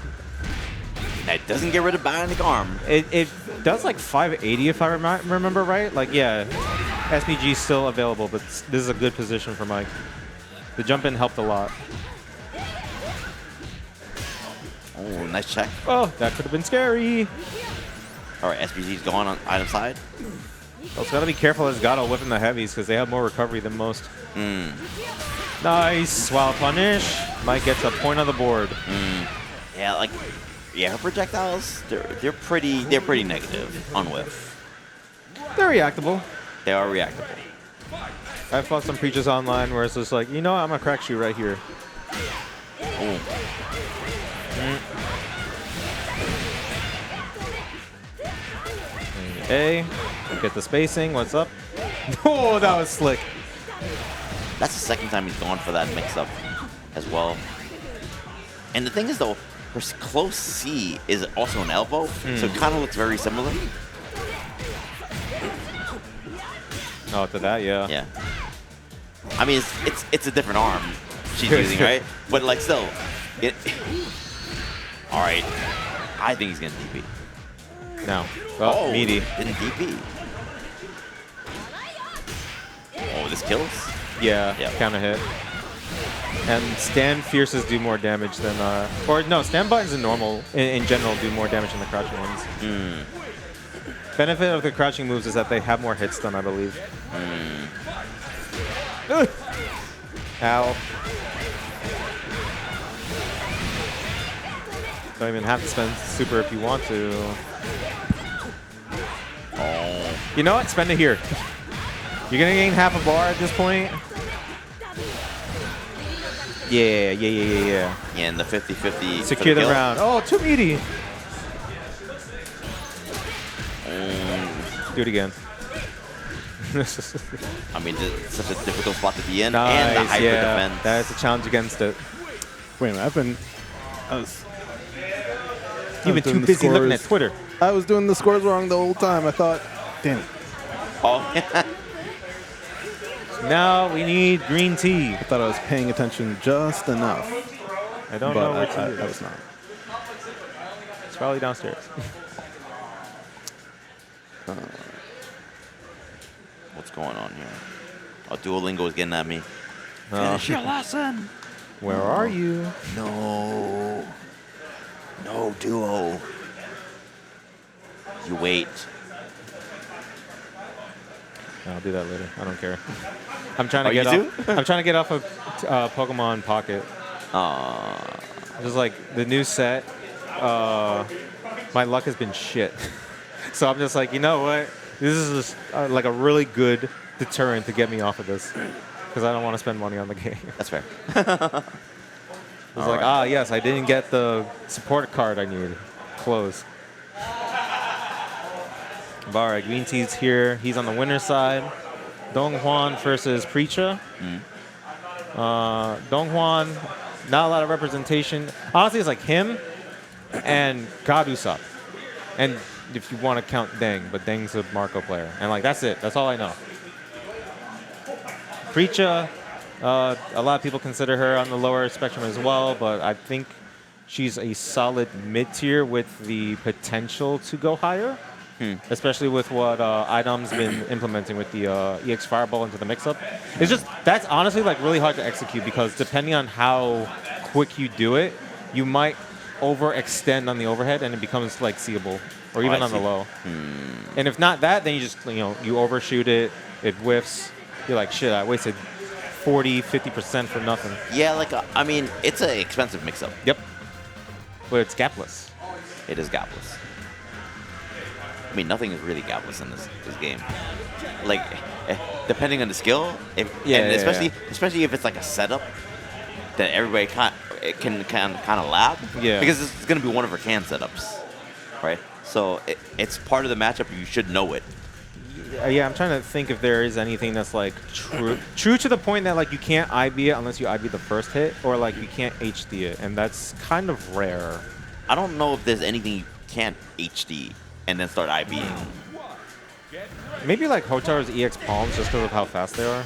That doesn't get rid of bionic arm. It does like 580 if I remember right. Like yeah, SPG is still available, but this is a good position for Mike. The jump in helped a lot. Oh, nice check. Oh, that could have been scary. All right, SPG's going on item side. Also gotta be careful as Gato whipping the heavies because they have more recovery than most. Nice swallow punish. Mike gets a point on the board. Yeah, like, yeah, her projectiles, they're pretty negative on whiff. They're reactable. They are reactable. I've fought some preachers online where it's just like, you know, I'm gonna crack you right here. Oh. A, get the spacing. What's up? Oh, that was slick. That's the second time he's gone for that mix-up as well. And the thing is, though, her close C is also an elbow, so it kind of looks very similar. Oh, to that, yeah. Yeah. I mean, it's a different arm she's using, right? But, like, still. All right. I think he's going to DP. No. Oh, meaty. Didn't DP. Oh, this kills? Yeah, Yep. counter hit. And stand fierces do more damage than, or no, stand buttons in normal, in general, do more damage than the crouching ones. Benefit of the crouching moves is that they have more hit stun, I believe. Ow. Don't even have to spend super if you want to. Oh. You know what? Spend it here. You're gonna gain half a bar at this point. Yeah. Yeah, and the 50-50. Secure the round. Oh, too meaty. Do it again. I mean, it's such a difficult spot to be in, Nice, and the hyper yeah. defense. That is a challenge against it. Wait a minute, You've been too busy looking at Twitter. I was doing the scores wrong the whole time. I thought, damn it. Oh, Now we need green tea. I thought I was paying attention just enough. I don't know But what to do. I was not. It's probably downstairs. what's going on here? Oh, Duolingo is getting at me. Finish your lesson. Where are you? No. No, Duo. You wait. I'll do that later. I don't care. I'm trying to Oh, get you off. I'm trying to get off of Pokemon Pocket. Just like the new set. My luck has been shit. So I'm just like, you know what? This is just, like a really good deterrent to get me off of this, because I don't want to spend money on the game. That's fair. It's like, ah, yes, I didn't get the support card I need. Close. All right, Green Tea's here. He's on the winner's side. Dong Hwan versus Preacher. Dong Hwan, not a lot of representation. Honestly, it's like him and God Usopp. And if you want to count Deng, but Deng's a Marco player. And like, that's it. That's all I know. Preacher, a lot of people consider her on the lower spectrum as well, but I think she's a solid mid-tier with the potential to go higher. Especially with what iDom's been implementing with the EX Fireball into the mix-up. It's just, that's honestly like really hard to execute, because depending on how quick you do it, you might overextend on the overhead and it becomes like seeable, or even on the low. And if not that, then you just, you overshoot it, it whiffs. You're like, shit, I wasted 40, 50% for nothing. Yeah, like, I mean, it's an expensive mix-up. Yep. But it's gapless. It is gapless. I mean, nothing is really gapless in this game. Like, depending on the skill, especially if it's like a setup that everybody can kind of lab. Yeah. Because it's going to be one of her can setups, right? So it's part of the matchup. You should know it. Yeah, I'm trying to think if there is anything that's like true to the point that like you can't IB it unless you IB the first hit, or like you can't HD it, and that's kind of rare. I don't know if there's anything you can't HD and then start IBing. Maybe like Hotaro's EX palms just because of how fast they are.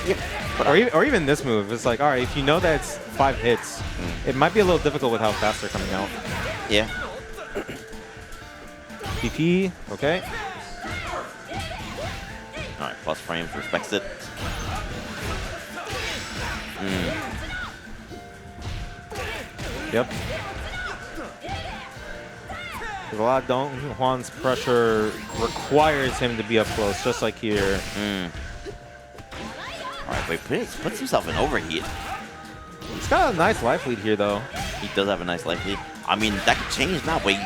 Yeah. But Or even this move. It's like, all right, if you know that it's 5 hits, it might be a little difficult with how fast they're coming out. yeah. PP, okay. All right, plus frames respects it. Yep. A lot of Don Juan's pressure requires him to be up close, just like here. All right, wait, puts himself in overheat. He's got a nice life lead here, though. He does have a nice life lead. I mean, that could change now, but he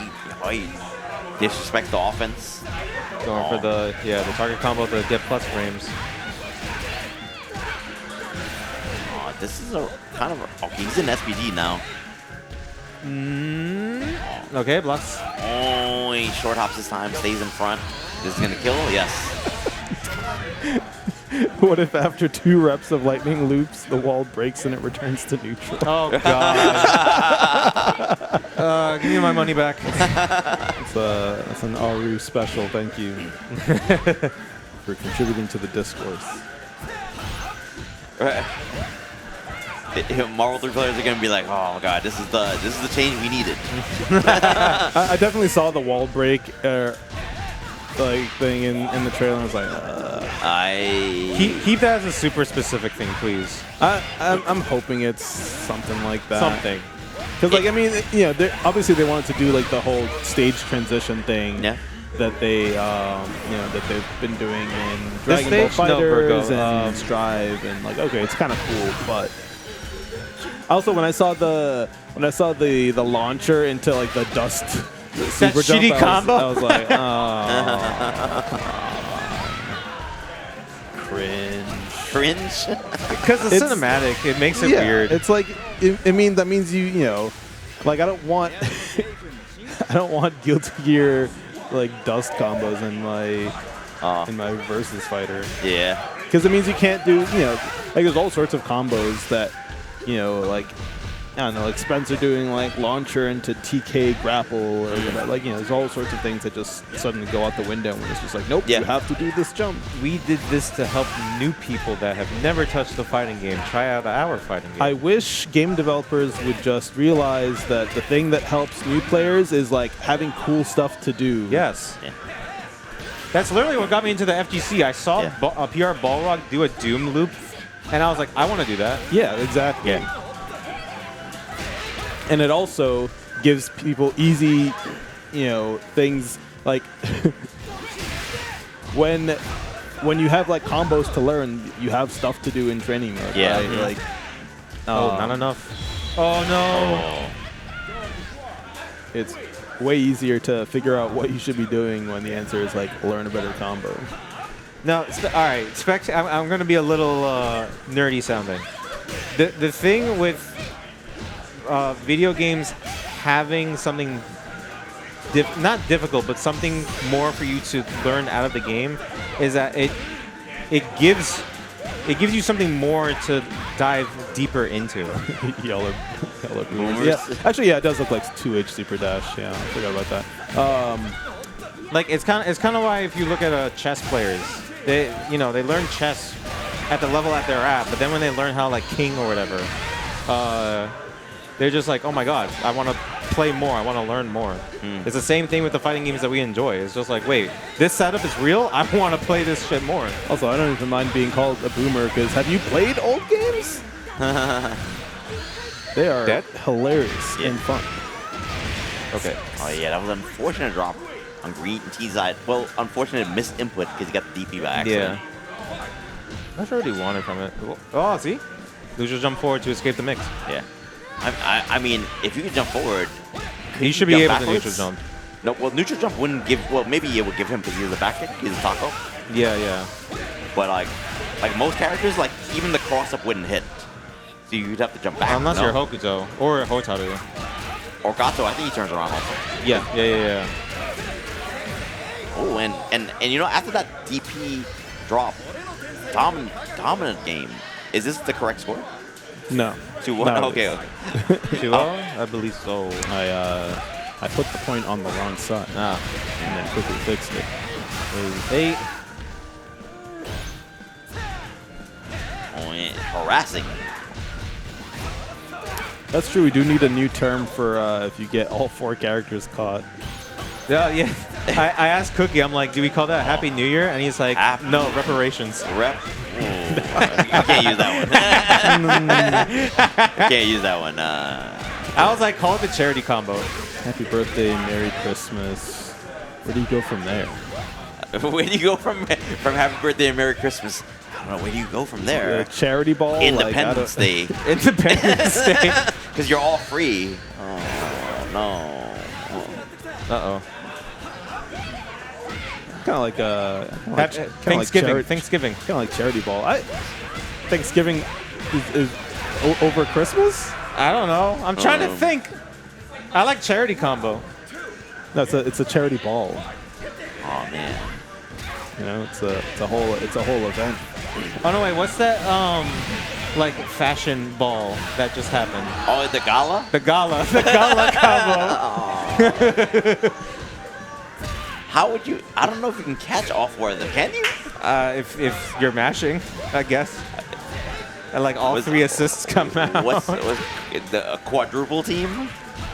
disrespects the offense. Going for the target combo to get plus frames. This is a kind of okay. He's in SPD now. Okay, blocks. Oh, he short hops this time, stays in front. This is gonna kill. Yes. What if after 2 reps of lightning loops, the wall breaks and it returns to neutral? Oh god. Give me my money back. That's an Aroo special. Thank you for contributing to the discourse. Marvel 3 players are gonna be like, oh god, this is the change we needed. I definitely saw the wall break thing in the trailer. And I was like, Keep that as a super specific thing, please. I'm hoping it's something like that. Something. Because like I mean, you know, obviously they wanted to do like the whole stage transition thing. Yeah. That they, you know, that they've been doing in Dragon Ball Fighters and Strive, and like, okay, it's kind of cool, but also when I saw the launcher into like the dust super jump, shitty combo. I was like, oh, Cringe. Because it's cinematic, it makes it weird. It's like, I mean, that means you know, like I don't want Guilty Gear like dust combos in my versus fighter. Yeah. Because it means you can't do, you know, like there's all sorts of combos that, you know, like, I don't know, like Spencer doing like launcher into TK grapple or whatever. Like, you know, there's all sorts of things that just suddenly go out the window when it's just like, nope, you have to do this jump. We did this to help new people that have never touched the fighting game try out our fighting game. I wish game developers would just realize that the thing that helps new players is like having cool stuff to do. Yes. Yeah. That's literally what got me into the FGC. I saw a PR Balrog do a Doom loop, and I was like, I want to do that. Yeah, exactly. Yeah. And it also gives people easy, you know, things like when you have like combos to learn, you have stuff to do in training mode. Yeah. Right? Like, not enough. Oh no. It's way easier to figure out what you should be doing when the answer is like learn a better combo. No, all right. I'm going to be a little nerdy sounding. The thing with video games having something not difficult, but something more for you to learn out of the game is that it gives you something more to dive deeper into. Yellow boomers. Yeah, actually, yeah, it does look like 2H Super Dash. Yeah, I forgot about that. Like it's kind of why if you look at chess players, they learn chess at the level that they're at, but then when they learn how like King or whatever, they're just like, oh my god, I want to play more, I want to learn more. It's the same thing with the fighting games that we enjoy. It's just like, wait, this setup is real? I want to play this shit more. Also, I don't even mind being called a boomer, because have you played old games? They are hilarious and fun. Okay. Oh yeah, that was an unfortunate drop on Green T's side. Well, unfortunate missed input because he got the DP by accident. Yeah. Not sure what he wanted from it. Oh, see? Loser jump forward to escape the mix. Yeah. I mean, if you could jump forward, he should be able to neutral jump. No, well, neutral jump wouldn't give. Well, maybe it would give him because he's a back kick. He's a taco. Yeah. But like most characters, like even the cross up wouldn't hit. So you'd have to jump back. Unless you're Hokuto or Hotaru. Or Gato, I think he turns around also. Yeah. Oh, and you know, after that DP drop, dominant game. Is this the correct score? No. 2-1? No. Okay. 2-0? I believe so. I put the point on the wrong side. And then quickly fixed it. Is 8. Oh, yeah. Harassing. That's true. We do need a new term for if you get all 4 characters caught. Yeah. I asked Cookie, I'm like, do we call that Happy New Year? And he's like, no, reparations. You can't use that one. You can't use that one. I was like, call it the charity combo. Happy birthday, Merry Christmas. Where do you go from there? Where do you go from Happy Birthday and Merry Christmas? I don't know. Where do you go from there? Charity ball? Independence Day. Independence Day. Because you're all free. Oh, no. Uh-oh. Kind of like Thanksgiving. Thanksgiving. Kind of like charity ball. Thanksgiving is over Christmas? I don't know. I'm trying to think. I like charity combo. No, it's a charity ball. Oh man. You know, it's a whole event. Oh no, wait. What's that? Like fashion ball that just happened? Oh, the gala. The gala combo. How would you? I don't know if you can catch all 4 of them. Can you? If you're mashing, I guess. And like all 3 assists come out. What's the quadruple team?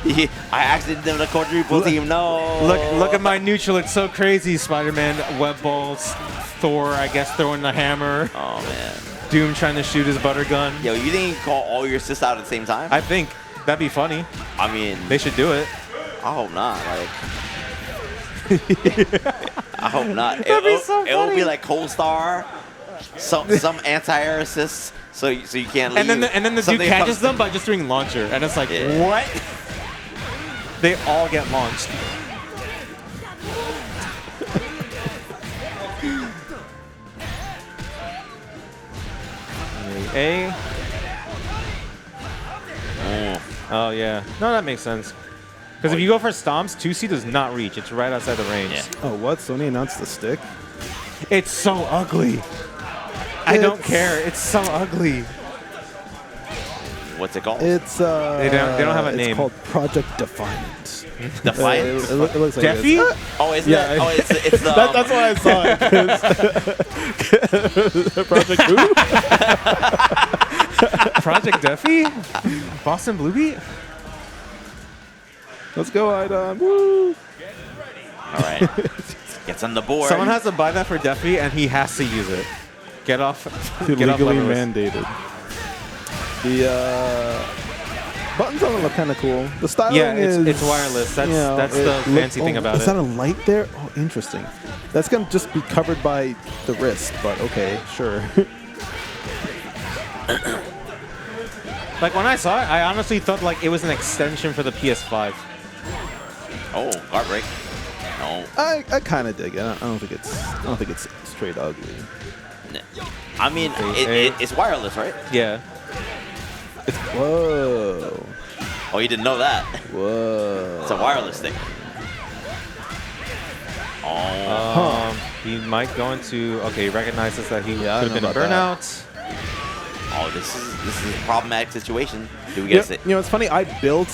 I actually did a quadruple team. No. Look at my neutral. It's so crazy. Spider-Man, web balls, Thor, I guess, throwing the hammer. Oh man. Doom trying to shoot his butter gun. Yo, you think you can call all your assists out at the same time? I think that'd be funny. I mean, They should do it. I hope not. Like, I hope not. That'd be so It will be funny. like Cold Star, some anti-air assists, so you can't leave. And then the dude Something catches comes- them by just doing launcher, and it's like, Yeah. what? They all get launched. A. Oh yeah. No, that makes sense. Because if you go for stomps, 2C does not reach. It's right outside the range. Yeah. Oh, what? Sony announced the stick? It's so ugly. I don't care. It's so ugly. What's it called? It's They don't have a name. It's called Project Defiant. Defiant. It looks like Deafy? this. Oh, isn't Yeah. it? Oh, it's the. That's why I saw it. Project who? Project Duffy? Boston Blue Beat? Let's go, iDom. Woo! All right. Gets on the board. Someone has to buy that for Duffy, and he has to use it. Get off. Get off Legally Leverless. mandated. The buttons on it look kind of cool. The styling Yeah, is it's wireless. That's the fancy thing about Is it. that a light there? Oh, interesting. That's gonna just be covered by the wrist, but okay, sure. Like when I saw it, I honestly thought like it was an extension for the PS5. Oh, guard break. No. I kind of dig it. I don't think it's straight ugly. I mean, it's wireless, right? Yeah. Whoa. Oh, you didn't know that. Whoa. It's a wireless stick. Oh. He might go into. Okay, he recognizes that he Yeah, I could have know been a about burnout. Oh, this is a problematic situation. Do we get it? You know, it's funny. I built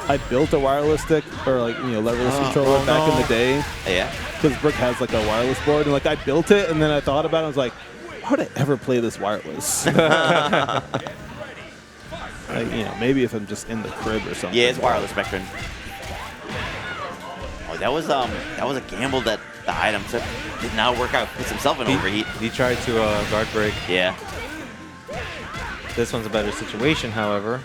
a wireless stick or like leverless controller back in the day Yeah. because Brooke has like a wireless board and like I built it and then I thought about it. I was like, why would I ever play this wireless? Like, maybe if I'm just in the crib or something. Yeah, it's wireless Spectrum. Oh, that was a gamble that the item took. Did not work out. Puts himself in overheat. He tried to guard break. Yeah. This one's a better situation, however.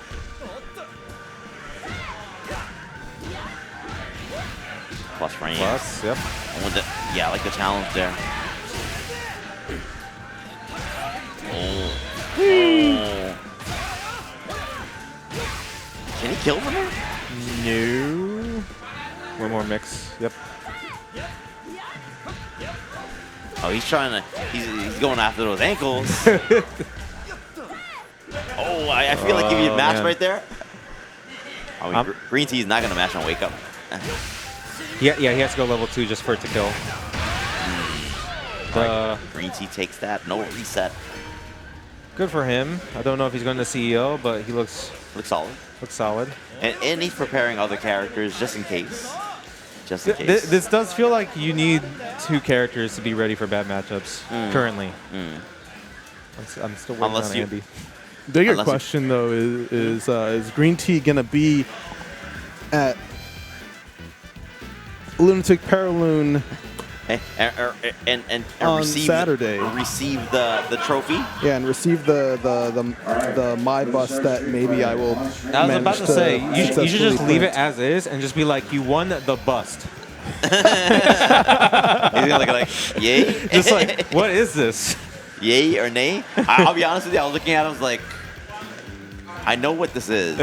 Plus frame. Plus, yep. Yeah, I like the challenge there. Oh. Can he kill from there? No. One more mix. Yep. Oh, he's trying to. He's going after those ankles. Oh, I feel like if you mash man. right there. Oh, Green Tea's not gonna mash on wake up. Yeah, he has to go level 2 just for it to kill. Green Tea takes that. No reset. Good for him. I don't know if he's going to CEO, but he looks Looks solid. Looks solid. And he's preparing other characters just in case. Just in case. This does feel like you need 2 characters to be ready for bad matchups currently. I'm still waiting Unless on you- Andy. Bigger Unless you- question though is Green Tea gonna be at Lunatic Paraloon and on receive Saturday? receive the trophy. Yeah, and receive the my bus that maybe I will. I was manage about to say, you should just successfully leave it print. as is and just be like, you won the bust. He's gonna look like yay, Just like, what is this? yay or nay. I'll be honest with you. I was looking at it. I was like, I know what this is,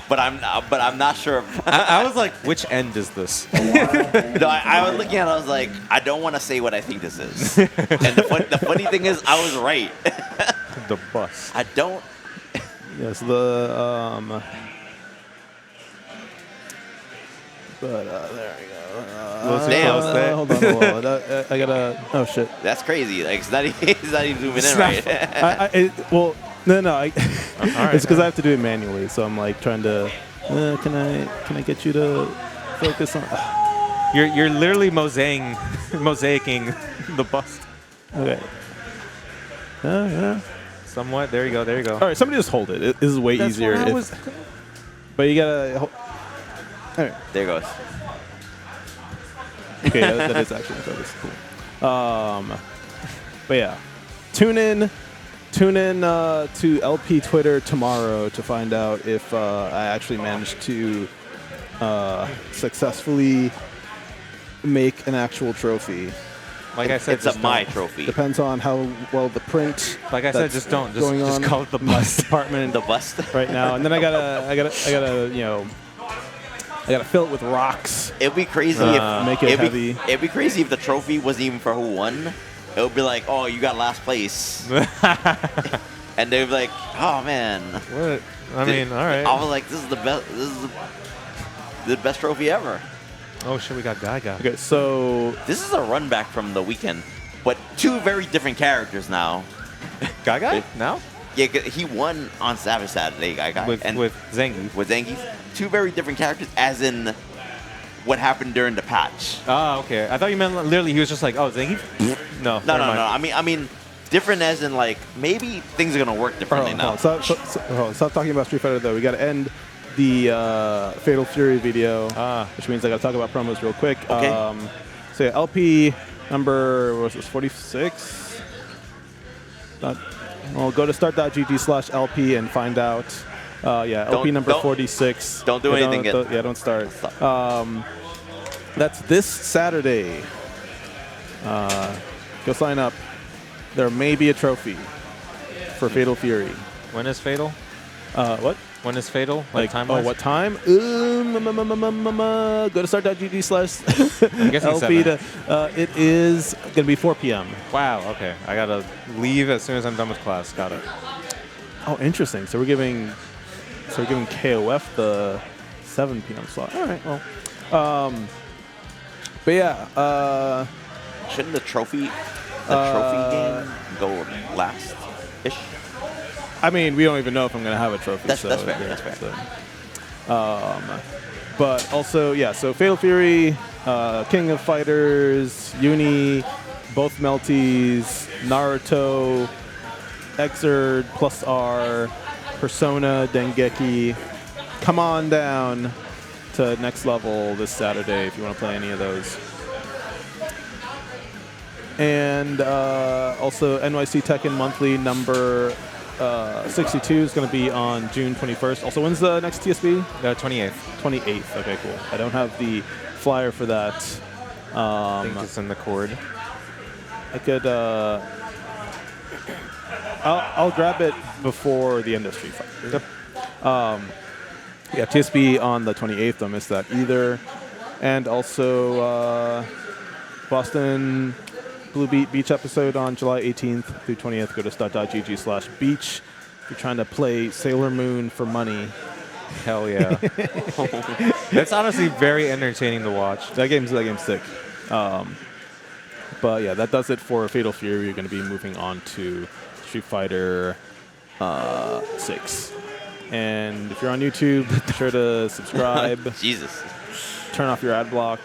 but I'm not sure. I was like, which end is this? No, I was looking at it. I was like, I don't want to say what I think this is. And the funny thing is, I was right. The bust. I don't. Yes, the But there we go. Damn. Hold on. I gotta. Oh shit. That's crazy. Like it's not even zooming in right. Well, no. right, It's because I have to do it manually. So I'm like trying to. Can I get you to focus on? You're literally mosaicing the bust. Okay. Yeah. Somewhat. There you go. There you go. All right. Somebody just hold it. This is way That's easier. what I was. But you gotta. All right. There goes. Okay, that is actually focus. Cool. But yeah, tune in to LP Twitter tomorrow to find out if I actually managed to successfully make an actual trophy. Like I said, It's just a my don't. trophy. Depends on how well the print. Like I said, that's just don't. going Just on call it the in my bust. department The bust. right now, and then I gotta I gotta fill it with rocks. It'd be crazy if Make it it'd heavy. It'd be crazy if the trophy wasn't even for who won. It would be like, oh, you got last place, and they'd be like, oh man. What? I mean, all right. I was like, this is the best. This is the best trophy ever. Oh shit, we got Gaga. Okay, so This is a run back from the weekend, but 2 very different characters now. Gaga? Now? Yeah, 'cause he won on Saturday, guy, With Zangief. with Zangief. 2 very different characters, as in what happened during the patch. Oh, okay. I thought you meant literally he was just like, oh, Zangief? No. No. never mind. I mean, different as in like maybe things are gonna work differently now. Stop talking about Street Fighter though. We gotta end the Fatal Fury video, which means I gotta talk about promos real quick. Okay. So yeah, LP number, what was this, 46? Well, go to start.gg/LP and find out. LP number 46. Don't do anything yet. Don't start. That's this Saturday. Go sign up. There may be a trophy for Fatal Fury. When is Fatal? What? When is Fatal? Like time what time? Go to start.gg/LP. It is going to be 4 p.m. Wow, okay. I gotta leave as soon as I'm done with class. Got it. Oh, interesting. So we're giving KOF the 7 p.m. slot. All right. Well, but yeah. Shouldn't the trophy game go last ish? I mean, we don't even know if I'm going to have a trophy. That's fair. yeah, That's fair. But also, yeah. So Fatal Fury, King of Fighters, Uni, both Melties, Naruto, Xrd plus R, Persona, Dengeki. Come on down to next level this Saturday if you want to play any of those. And also NYC Tekken Monthly number 62 is going to be on June 21st. Also, when's the next TSB? 28th. 28th. Okay, cool. I don't have the flyer for that. I think it's in the cord. I could. I'll grab it before the end of Street Fighter. Yep. Yeah, TSB on the 28th. Don't miss that either. And also Boston Blue Beach episode on July 18th through 20th. Go to start.gg/beach. If you're trying to play Sailor Moon for money. Hell yeah. That's honestly very entertaining to watch. That game's sick. But yeah, that does it for Fatal Fury. You're going to be moving on to Street Fighter 6. And if you're on YouTube, be sure to subscribe. Jesus. Turn off your ad block.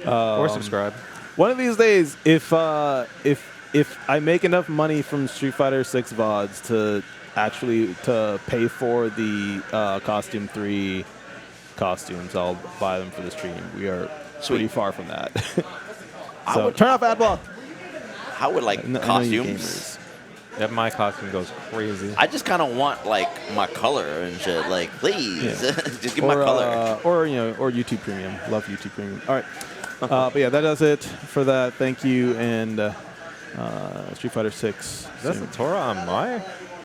Or subscribe. One of these days, if I make enough money from Street Fighter 6 VODs to actually pay for the Costume 3 costumes, I'll buy them for the stream. We are pretty far from that. So turn off ad block. How would like costumes? Yeah, my costume goes crazy. I just kind of want like my color and shit. Like, please, just give me my color. Or YouTube Premium. Love YouTube Premium. All right, but yeah, that does it for that. Thank you, and Street Fighter 6. That's the Torah on my.